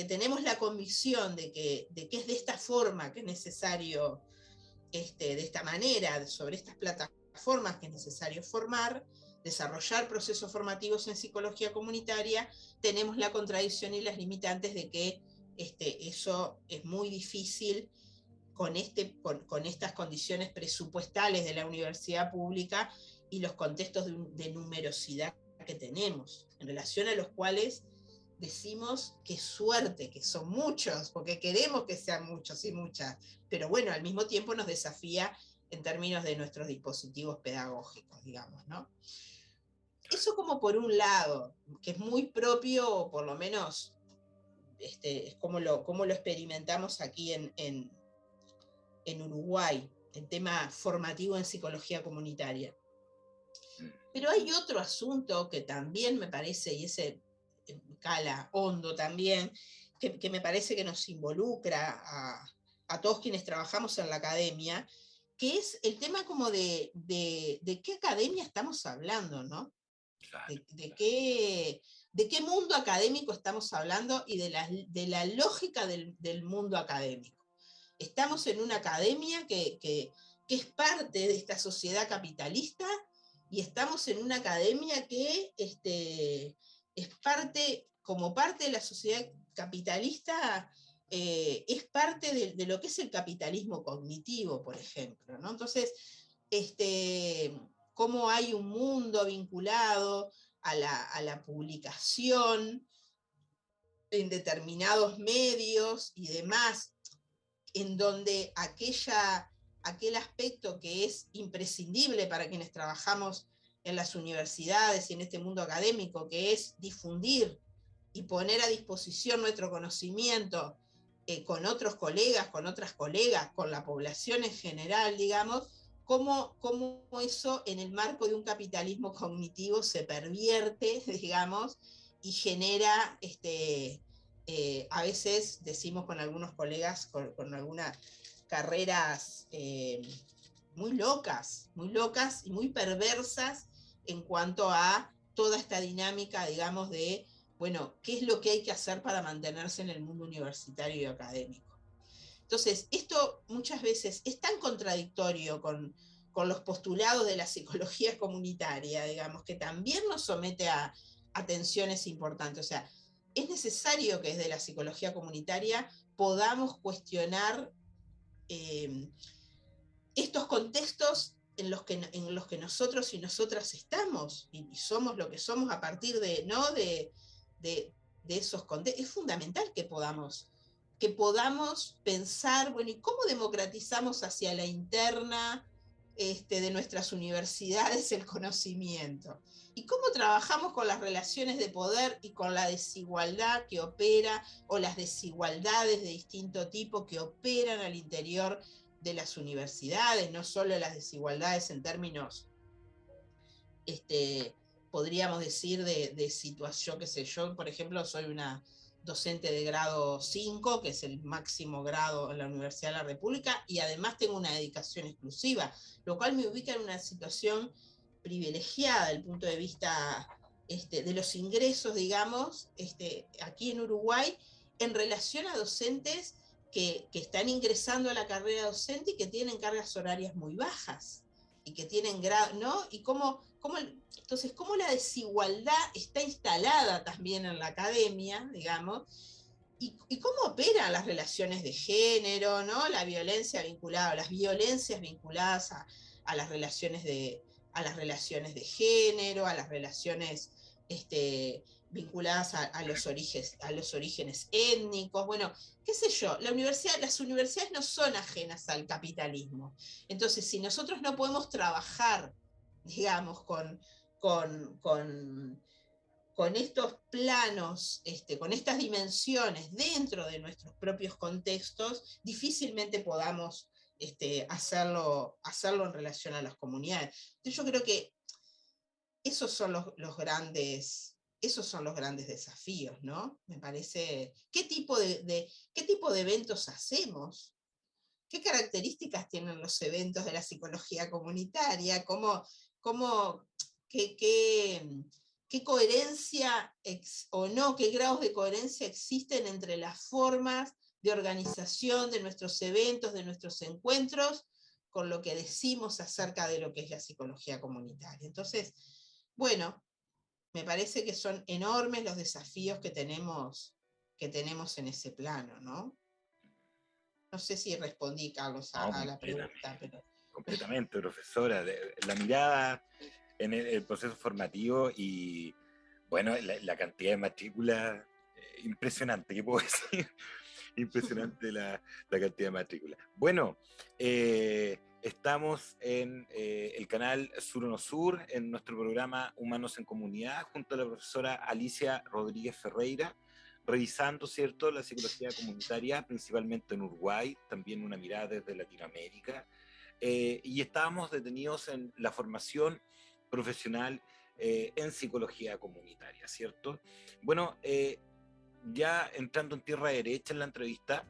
Speaker 2: tenemos la convicción de que es de esta forma que es necesario, de esta manera, sobre estas plataformas que es necesario formar, desarrollar procesos formativos en psicología comunitaria. Tenemos la contradicción y las limitantes de que eso es muy difícil con estas condiciones presupuestales de la universidad pública y los contextos de numerosidad que tenemos, en relación a los cuales decimos qué suerte, que son muchos, porque queremos que sean muchos y muchas, pero bueno, al mismo tiempo nos desafía en términos de nuestros dispositivos pedagógicos, digamos, ¿no? Eso como por un lado, que es muy propio, o por lo menos es como lo experimentamos aquí en Uruguay, el tema formativo en psicología comunitaria. Pero hay otro asunto que también me parece, y ese cala hondo también, que me parece que nos involucra a todos quienes trabajamos en la academia, que es el tema como de qué academia estamos hablando, ¿no?
Speaker 1: Claro.
Speaker 2: De qué mundo académico estamos hablando y de la lógica del mundo académico. Estamos en una academia que es parte de esta sociedad capitalista, y estamos en una academia que es como parte de la sociedad capitalista, es parte de lo que es el capitalismo cognitivo, por ejemplo, ¿no? Entonces, cómo hay un mundo vinculado a la publicación en determinados medios y demás, en donde aquel aspecto que es imprescindible para quienes trabajamos en las universidades y en este mundo académico, que es difundir y poner a disposición nuestro conocimiento con otros colegas, con otras colegas, con la población en general, digamos, cómo eso en el marco de un capitalismo cognitivo se pervierte, digamos, y genera a veces decimos con algunos colegas, con algunas carreras muy locas y muy perversas en cuanto a toda esta dinámica, digamos, de, bueno, ¿qué es lo que hay que hacer para mantenerse en el mundo universitario y académico? Entonces, esto muchas veces es tan contradictorio con los postulados de la psicología comunitaria, digamos, que también nos somete a tensiones importantes. O sea, es necesario que desde la psicología comunitaria podamos cuestionar estos contextos en los que nosotros y nosotras estamos y somos lo que somos a partir de, ¿no? de esos contextos. Es fundamental que podamos pensar, bueno, ¿y cómo democratizamos hacia la interna de nuestras universidades el conocimiento? ¿Y cómo trabajamos con las relaciones de poder y con la desigualdad que opera, o las desigualdades de distinto tipo que operan al interior de las universidades? No solo las desigualdades en términos, podríamos decir, de situación, qué sé yo, por ejemplo, soy una docente de grado 5, que es el máximo grado en la Universidad de la República, y además tengo una dedicación exclusiva, lo cual me ubica en una situación privilegiada desde el punto de vista de los ingresos, digamos, aquí en Uruguay, en relación a docentes que están ingresando a la carrera docente y que tienen cargas horarias muy bajas, y que tienen grado, ¿no? Y cómo entonces, cómo la desigualdad está instalada también en la academia, digamos, y cómo operan las relaciones de género, ¿no? La violencia vinculada, las violencias vinculadas a las relaciones a las relaciones de género, a las relaciones vinculadas a los orígenes étnicos. Bueno, qué sé yo, las universidades no son ajenas al capitalismo. Entonces, si nosotros no podemos trabajar, digamos, con estos planos, con estas dimensiones dentro de nuestros propios contextos, difícilmente podamos hacerlo en relación a las comunidades. Entonces yo creo que esos son los grandes desafíos, ¿no? Me parece, ¿qué tipo de eventos hacemos? ¿Qué características tienen los eventos de la psicología comunitaria? ¿Qué coherencia o no, qué grados de coherencia existen entre las formas de organización de nuestros eventos, de nuestros encuentros, con lo que decimos acerca de lo que es la psicología comunitaria? Entonces, bueno, me parece que son enormes los desafíos que tenemos en ese plano, ¿no? No sé si respondí, Carlos, a la pregunta, pero...
Speaker 1: Completamente, profesora. La mirada en el proceso formativo y, bueno, la cantidad de matrículas, impresionante, ¿qué puedo decir? Impresionante la cantidad de matrículas. Bueno, estamos en el canal Sur o No Sur, en nuestro programa Humanos en Comunidad, junto a la profesora Alicia Rodríguez Ferreira, revisando, ¿cierto?, la psicología comunitaria, principalmente en Uruguay, también una mirada desde Latinoamérica, y estábamos detenidos en la formación profesional en psicología comunitaria, ¿cierto? Bueno, ya entrando en tierra derecha en la entrevista,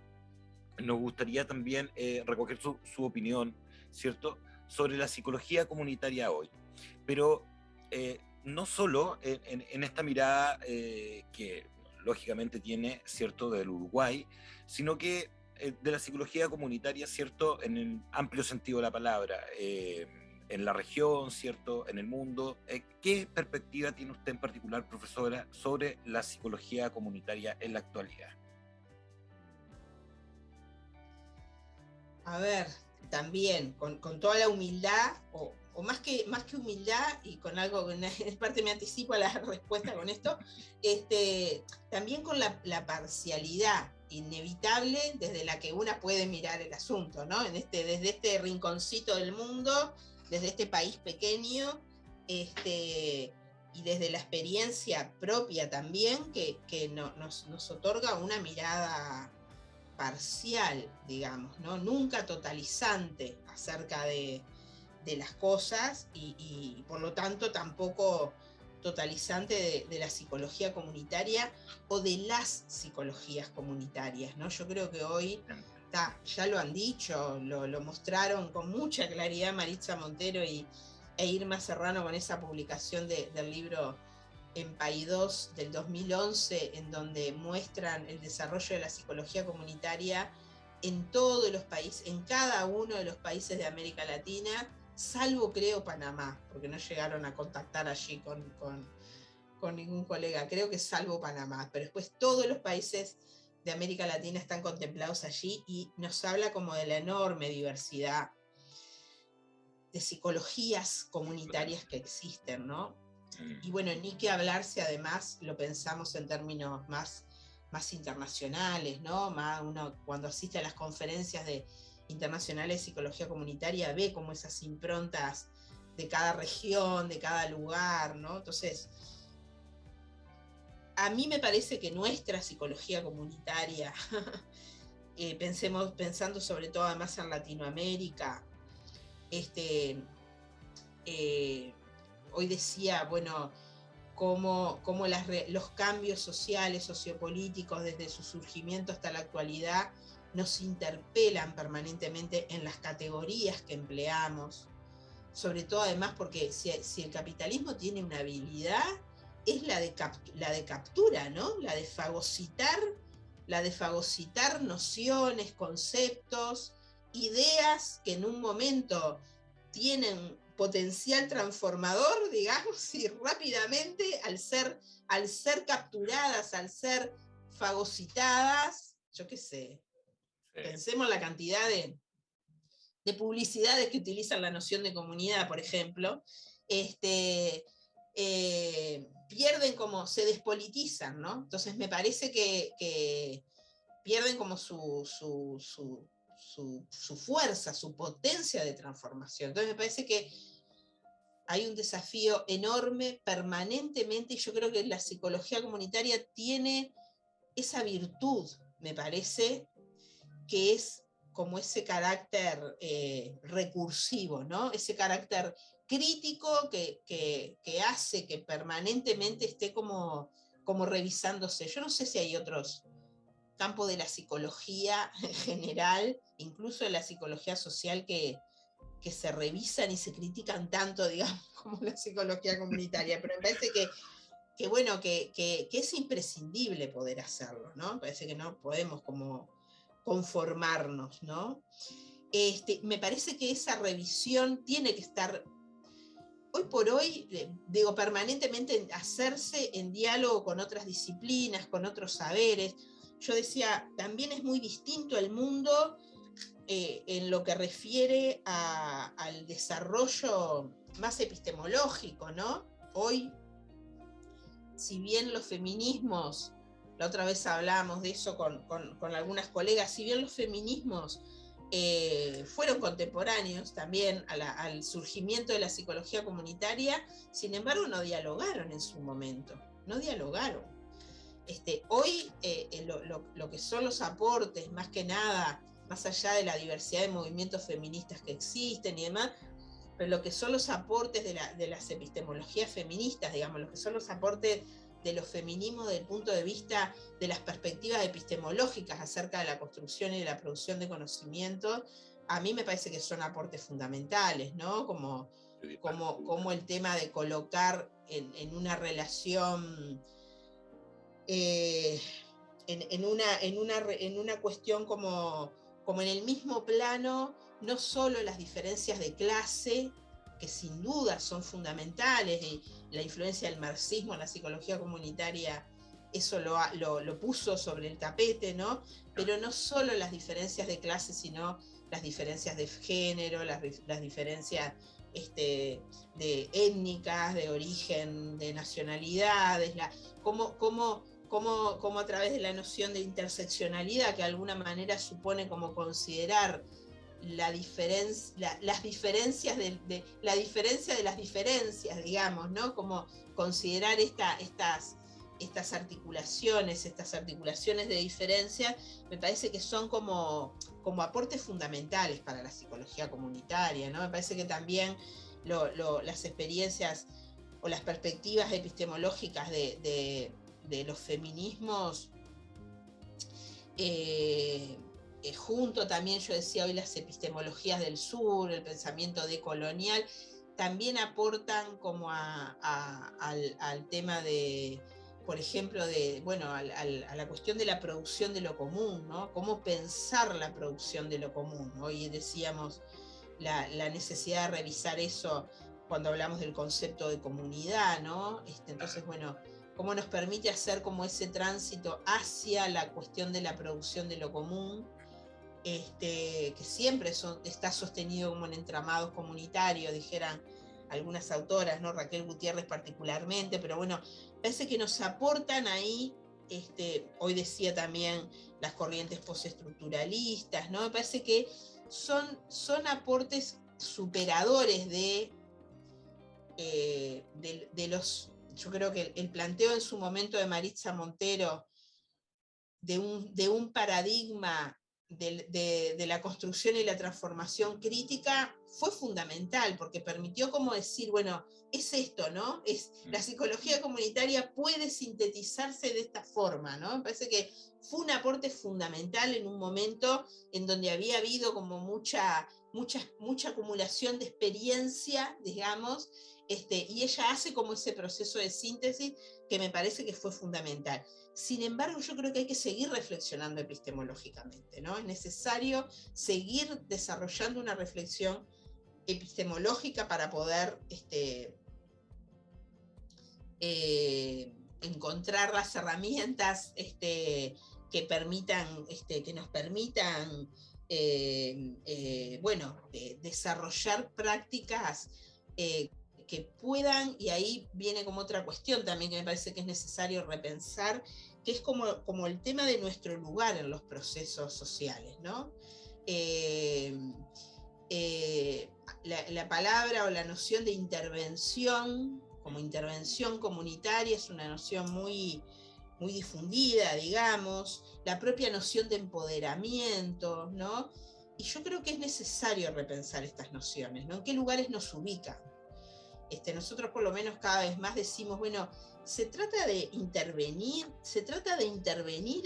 Speaker 1: nos gustaría también recoger su opinión, ¿cierto?, sobre la psicología comunitaria hoy. Pero no solo en esta mirada que lógicamente tiene, ¿cierto?, del Uruguay, sino que de la psicología comunitaria, ¿cierto?, en el amplio sentido de la palabra, en la región, ¿cierto?, en el mundo. ¿Qué perspectiva tiene usted en particular, profesora, sobre la psicología comunitaria en la actualidad?
Speaker 2: A ver, también con toda la humildad, o más que humildad, y con algo que en parte me anticipo a la respuesta con esto, también con la parcialidad inevitable desde la que una puede mirar el asunto, ¿no? Desde este rinconcito del mundo, desde este país pequeño, y desde la experiencia propia también, que nos otorga una mirada parcial, digamos, ¿no? Nunca totalizante acerca de las cosas y por lo tanto tampoco totalizante de la psicología comunitaria o de las psicologías comunitarias, ¿no? Yo creo que hoy, ya lo han dicho, lo mostraron con mucha claridad Maritza Montero e Irma Serrano con esa publicación del libro en Paidós del 2011, en donde muestran el desarrollo de la psicología comunitaria en todos los países, en cada uno de los países de América Latina, salvo creo Panamá, porque no llegaron a contactar allí con ningún colega, creo que salvo Panamá, pero después todos los países de América Latina están contemplados allí y nos habla como de la enorme diversidad de psicologías comunitarias que existen, ¿no? Y bueno, ni que hablar si además lo pensamos en términos más internacionales, ¿no? Uno cuando asiste a las conferencias internacionales de psicología comunitaria ve como esas improntas de cada región, de cada lugar, ¿no? Entonces, a mí me parece que nuestra psicología comunitaria, pensando sobre todo además en Latinoamérica, hoy decía, bueno, cómo los cambios sociales, sociopolíticos, desde su surgimiento hasta la actualidad, nos interpelan permanentemente en las categorías que empleamos, sobre todo además porque si el capitalismo tiene una habilidad, es la de captura, ¿no? La de fagocitar nociones, conceptos, ideas que en un momento potencial transformador, digamos, y rápidamente al ser capturadas, al ser fagocitadas, yo qué sé, pensemos en la cantidad de publicidades que utilizan la noción de comunidad, por ejemplo, pierden como, se despolitizan, ¿no? Entonces me parece que pierden como su fuerza, su potencia de transformación. Entonces me parece que hay un desafío enorme permanentemente, y yo creo que la psicología comunitaria tiene esa virtud, me parece, que es como ese carácter recursivo, ¿no? Ese carácter crítico que hace que permanentemente esté como revisándose. Yo no sé si hay otros campos de la psicología en general, incluso de la psicología social, que se revisan y se critican tanto, digamos, como la psicología comunitaria, pero me parece que bueno, que es imprescindible poder hacerlo, ¿no? Me parece que no podemos como conformarnos, ¿no? Me parece que esa revisión tiene que estar, hoy por hoy, digo, permanentemente hacerse en diálogo con otras disciplinas, con otros saberes. Yo decía, también es muy distinto el mundo en lo que refiere al desarrollo más epistemológico, ¿no? Hoy, si bien los feminismos, la otra vez hablábamos de eso con algunas colegas, si bien los feminismos fueron contemporáneos también al surgimiento de la psicología comunitaria, sin embargo no dialogaron en su momento, no dialogaron. Hoy lo que son los aportes, más que nada, más allá de la diversidad de movimientos feministas que existen y demás, pero lo que son los aportes de las epistemologías feministas, digamos, lo que son los aportes de los feminismos desde el punto de vista de las perspectivas epistemológicas acerca de la construcción y de la producción de conocimiento, a mí me parece que son aportes fundamentales, ¿no? Como el tema de colocar en una relación, en una cuestión como en el mismo plano, no solo las diferencias de clase, que sin duda son fundamentales, y la influencia del marxismo en la psicología comunitaria eso lo puso sobre el tapete, ¿no? Pero no solo las diferencias de clase, sino las diferencias de género, las diferencias de étnicas, de origen, de nacionalidades, cómo a través de la noción de interseccionalidad, que de alguna manera supone como considerar la diferencia de las diferencias, digamos, ¿no? Como considerar estas articulaciones de diferencias, me parece que son como aportes fundamentales para la psicología comunitaria, ¿no? Me parece que también las experiencias o las perspectivas epistemológicas de los feminismos, junto también, yo decía hoy, las epistemologías del sur, el pensamiento decolonial, también aportan como al tema de, por ejemplo, a la cuestión de la producción de lo común, ¿no? Cómo pensar la producción de lo común. Hoy decíamos la necesidad de revisar eso cuando hablamos del concepto de comunidad, ¿no? Entonces, bueno, cómo nos permite hacer como ese tránsito hacia la cuestión de la producción de lo común, que siempre está sostenido como en entramados comunitarios, dijeran algunas autoras, ¿no? Raquel Gutiérrez particularmente, pero bueno, parece que nos aportan ahí, hoy decía también las corrientes postestructuralistas, ¿no? Me parece que son aportes superadores de los, yo creo que el planteo en su momento de Maritza Montero de un paradigma de la construcción y la transformación crítica fue fundamental, porque permitió como decir, bueno, es esto, ¿no? La psicología comunitaria puede sintetizarse de esta forma, ¿no? Me parece que fue un aporte fundamental en un momento en donde había habido como mucha acumulación de experiencia, digamos, y ella hace como ese proceso de síntesis que me parece que fue fundamental. Sin embargo, yo creo que hay que seguir reflexionando epistemológicamente, ¿no? Es necesario seguir desarrollando una reflexión epistemológica para poder encontrar las herramientas que permitan, que nos permitan desarrollar prácticas que puedan, y ahí viene como otra cuestión también que me parece que es necesario repensar, que es como el tema de nuestro lugar en los procesos sociales, ¿no? La palabra o la noción de intervención, como intervención comunitaria, es una noción muy, muy difundida, digamos, la propia noción de empoderamiento, ¿no? Y yo creo que es necesario repensar estas nociones, ¿no? ¿En qué lugares nos ubican? Nosotros por lo menos cada vez más decimos, bueno, se trata de intervenir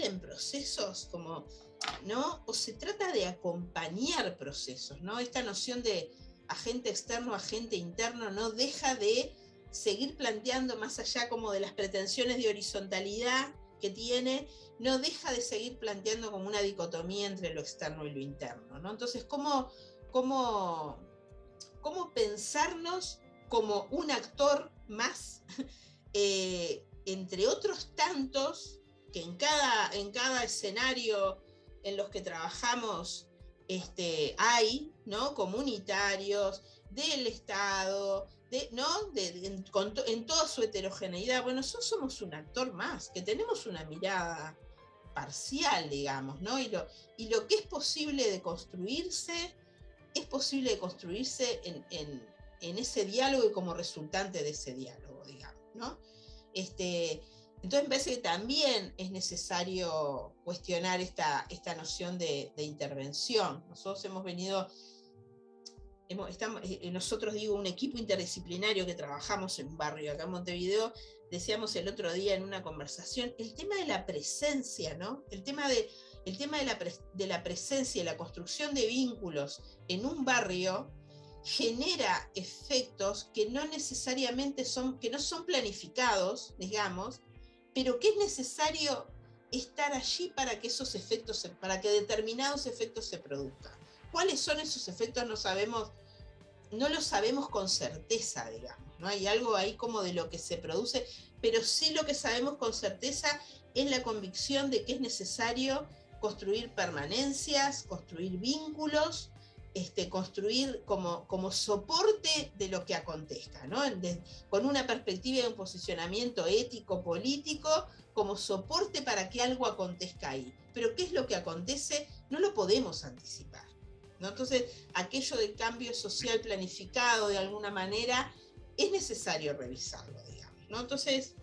Speaker 2: en procesos como, ¿no? O se trata de acompañar procesos, ¿no? Esta noción de agente externo, agente interno no deja de seguir planteando, más allá como de las pretensiones de horizontalidad que tiene, no deja de seguir planteando como una dicotomía entre lo externo y lo interno, ¿no? Entonces, ¿cómo pensarnos como un actor más entre otros tantos que en cada escenario en los que trabajamos hay, ¿no? Comunitarios, del Estado, en toda su heterogeneidad? Bueno, nosotros somos un actor más, que tenemos una mirada parcial, digamos, ¿no? Y lo que es posible de construirse en ese diálogo y como resultante de ese diálogo, digamos, ¿no? Entonces me parece que también es necesario cuestionar esta noción de intervención. Nosotros nosotros digo, un equipo interdisciplinario que trabajamos en un barrio acá en Montevideo, decíamos el otro día en una conversación, el tema de la presencia, ¿no? El tema de la presencia y la construcción de vínculos en un barrio genera efectos que no necesariamente que no son planificados, digamos, pero que es necesario estar allí para que para que determinados efectos se produzcan. ¿Cuáles son esos efectos? No lo sabemos con certeza, digamos, ¿no? Hay algo ahí como de lo que se produce, pero sí lo que sabemos con certeza es la convicción de que es necesario construir permanencias, construir vínculos, construir como soporte de lo que acontezca, ¿no? Con una perspectiva de un posicionamiento ético, político, como soporte para que algo acontezca ahí. Pero ¿qué es lo que acontece? No lo podemos anticipar, ¿no? Entonces, aquello de cambio social planificado de alguna manera es necesario revisarlo, digamos, ¿no? Entonces,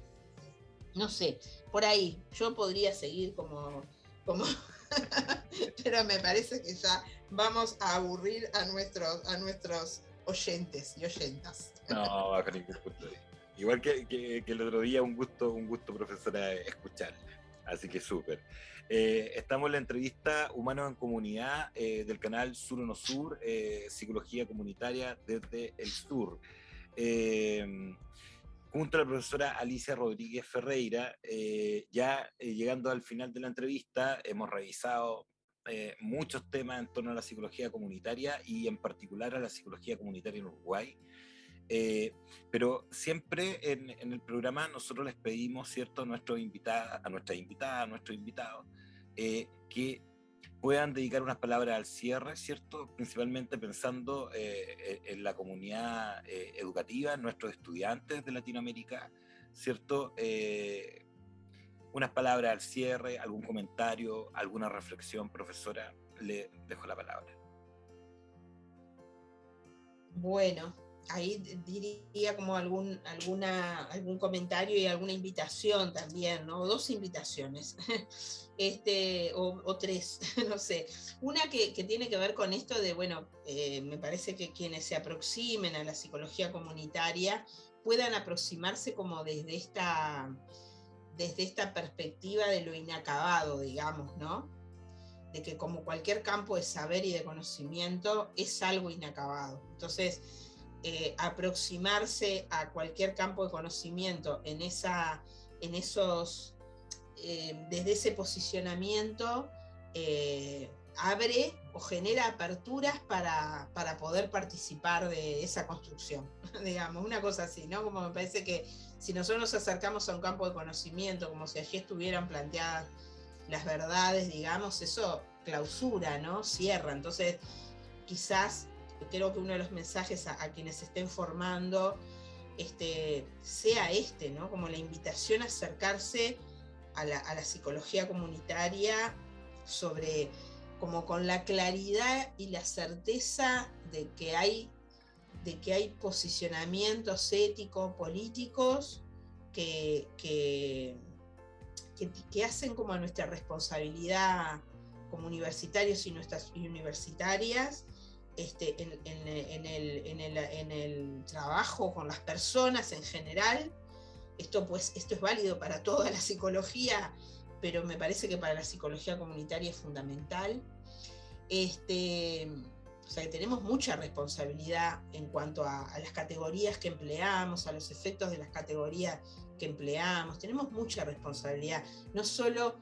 Speaker 2: no sé, por ahí yo podría seguir como pero me parece que ya vamos a aburrir a nuestros oyentes y oyentas.
Speaker 1: No, bajo ningún punto de vista. Igual que el otro día, un gusto, profesora, escucharla. Así que súper. Estamos en la entrevista Humanos en Comunidad del canal Sur o No Sur, Psicología Comunitaria desde el Sur. Junto a la profesora Alicia Rodríguez Ferreira, llegando al final de la entrevista, hemos revisado muchos temas en torno a la psicología comunitaria y en particular a la psicología comunitaria en Uruguay. Pero siempre en el programa nosotros les pedimos, ¿cierto?, a nuestras invitadas, a nuestros invitados, que puedan dedicar unas palabras al cierre, ¿cierto?, principalmente pensando en la comunidad educativa, en nuestros estudiantes de Latinoamérica, ¿cierto? Unas palabras al cierre, algún comentario, alguna reflexión, profesora, le dejo la palabra.
Speaker 2: Bueno, ahí diría como algún comentario y alguna invitación también, ¿no? 2 invitaciones, o 3, no sé. Una que tiene que ver con esto de, bueno, me parece que quienes se aproximen a la psicología comunitaria puedan aproximarse como desde esta perspectiva de lo inacabado, digamos, ¿no? De que como cualquier campo de saber y de conocimiento es algo inacabado. Entonces, aproximarse a cualquier campo de conocimiento desde ese posicionamiento abre o genera aperturas para poder participar de esa construcción, digamos, una cosa así, ¿no? Como me parece que si nosotros nos acercamos a un campo de conocimiento, como si allí estuvieran planteadas las verdades, digamos, eso clausura, ¿no? Cierra. Entonces, quizás creo que uno de los mensajes a quienes se estén formando sea ¿no? Como la invitación a acercarse a la psicología comunitaria como con la claridad y la certeza de que hay posicionamientos éticos, políticos que hacen como a nuestra responsabilidad como universitarios y nuestras universitarias en el trabajo con las personas en general. Esto es válido para toda la psicología, pero me parece que para la psicología comunitaria es fundamental. O sea, que tenemos mucha responsabilidad en cuanto a las categorías que empleamos, a los efectos de las categorías que empleamos. Tenemos mucha responsabilidad, no solo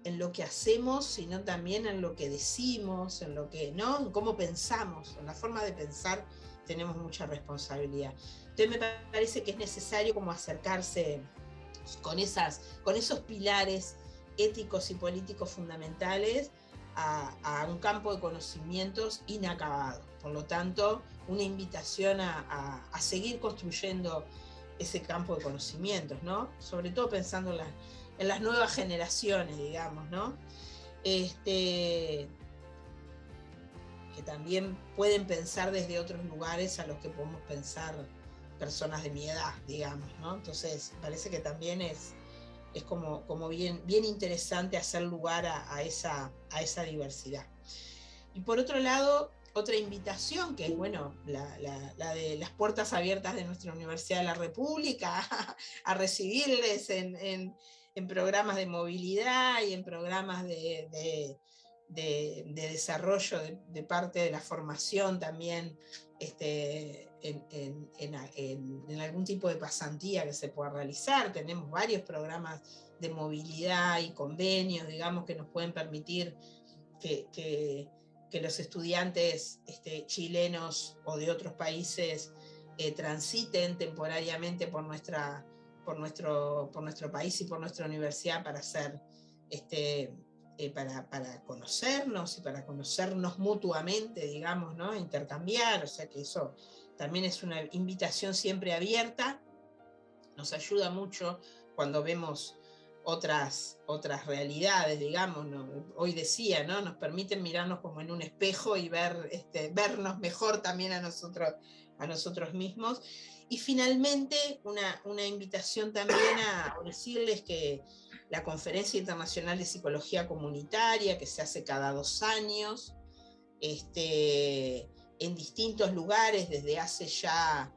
Speaker 2: en lo que hacemos, sino también en lo que decimos, en lo que, ¿no? En cómo pensamos, en la forma de pensar tenemos mucha responsabilidad. Entonces me parece que es necesario como acercarse con esos pilares éticos y políticos fundamentales a un campo de conocimientos inacabado. Por lo tanto, una invitación a seguir construyendo ese campo de conocimientos, ¿no? Sobre todo pensando en las nuevas generaciones, digamos, ¿no? Que también pueden pensar desde otros lugares a los que podemos pensar personas de mi edad, digamos, ¿no? Entonces, parece que también es como bien interesante hacer lugar a esa diversidad. Y por otro lado, otra invitación, que es, bueno, la de las puertas abiertas de nuestra Universidad de la República, a recibirles en programas de movilidad y en programas de desarrollo de parte de la formación también, en algún tipo de pasantía que se pueda realizar. Tenemos varios programas de movilidad y convenios, digamos, que nos pueden permitir que los estudiantes chilenos o de otros países transiten temporariamente por nuestro país y por nuestra universidad para hacer para conocernos y para conocernos mutuamente, digamos, ¿no? Intercambiar, o sea que eso también es una invitación siempre abierta, nos ayuda mucho cuando vemos otras realidades, digamos, ¿no? Hoy decía, ¿no? Nos permiten mirarnos como en un espejo y vernos mejor también a nosotros mismos. Y finalmente, una invitación también a decirles que la Conferencia Internacional de Psicología Comunitaria, que se hace cada 2 años, en distintos lugares desde hace ya,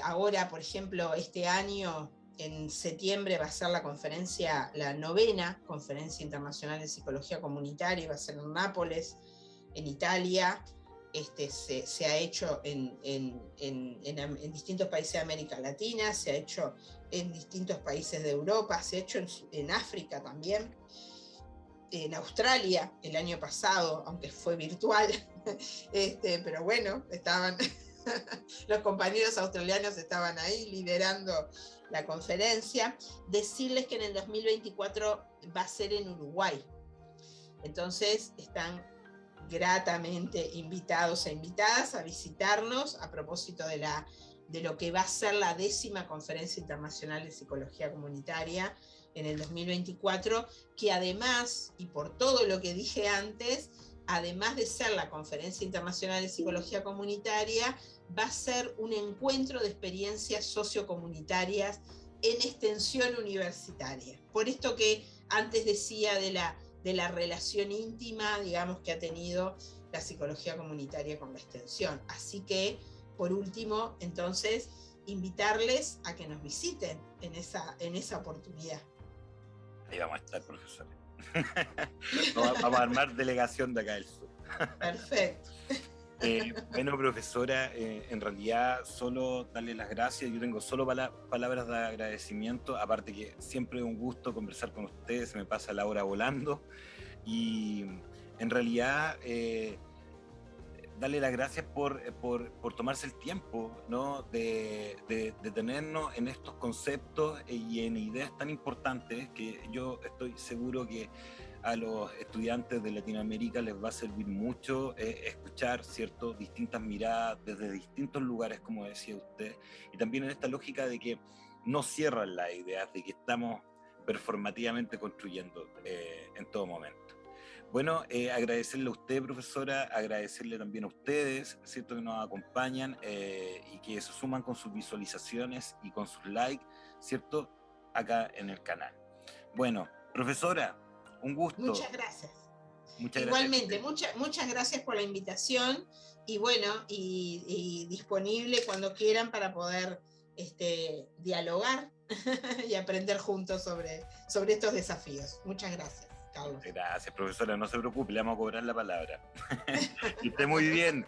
Speaker 2: ahora, por ejemplo, este año, en septiembre, va a ser la 9ª Conferencia Internacional de Psicología Comunitaria, va a ser en Nápoles, en Italia. Se ha hecho en distintos países de América Latina, se ha hecho en distintos países de Europa, se ha hecho en África también, en Australia el año pasado, aunque fue virtual, pero bueno, estaban los compañeros australianos estaban ahí liderando la conferencia. Decirles que en el 2024 va a ser en Uruguay, entonces están gratamente invitados e invitadas a visitarnos a propósito de lo que va a ser la 10ª Conferencia Internacional de Psicología Comunitaria en el 2024, que además, y por todo lo que dije antes, además de ser la Conferencia Internacional de Psicología Comunitaria, va a ser un encuentro de experiencias sociocomunitarias en extensión universitaria. Por esto que antes decía de la relación íntima, digamos, que ha tenido la psicología comunitaria con la extensión. Así que, por último, entonces, invitarles a que nos visiten en esa oportunidad.
Speaker 1: Ahí vamos a estar, profesor. Vamos a armar delegación de acá del sur.
Speaker 2: Perfecto.
Speaker 1: Bueno, profesora, en realidad solo darle las gracias. Yo tengo solo palabras de agradecimiento, aparte que siempre es un gusto conversar con ustedes, se me pasa la hora volando, y en realidad darle las gracias por tomarse el tiempo, ¿no? de tenernos en estos conceptos y en ideas tan importantes que yo estoy seguro que a los estudiantes de Latinoamérica les va a servir mucho escuchar, ¿cierto?, distintas miradas desde distintos lugares, como decía usted, y también en esta lógica de que no cierran las ideas, de que estamos performativamente construyendo en todo momento. Bueno, agradecerle a usted, profesora, agradecerle también a ustedes, ¿cierto?, que nos acompañan y que se suman con sus visualizaciones y con sus likes, ¿cierto?, acá en el canal. Bueno, profesora, un gusto.
Speaker 2: Muchas gracias.
Speaker 1: Muchas
Speaker 2: Igualmente,
Speaker 1: gracias.
Speaker 2: muchas gracias por la invitación y bueno, y disponible cuando quieran para poder dialogar y aprender juntos sobre estos desafíos. Muchas gracias, Carlos.
Speaker 1: Gracias, profesora, no se preocupe, le vamos a cobrar la palabra. Que esté muy bien.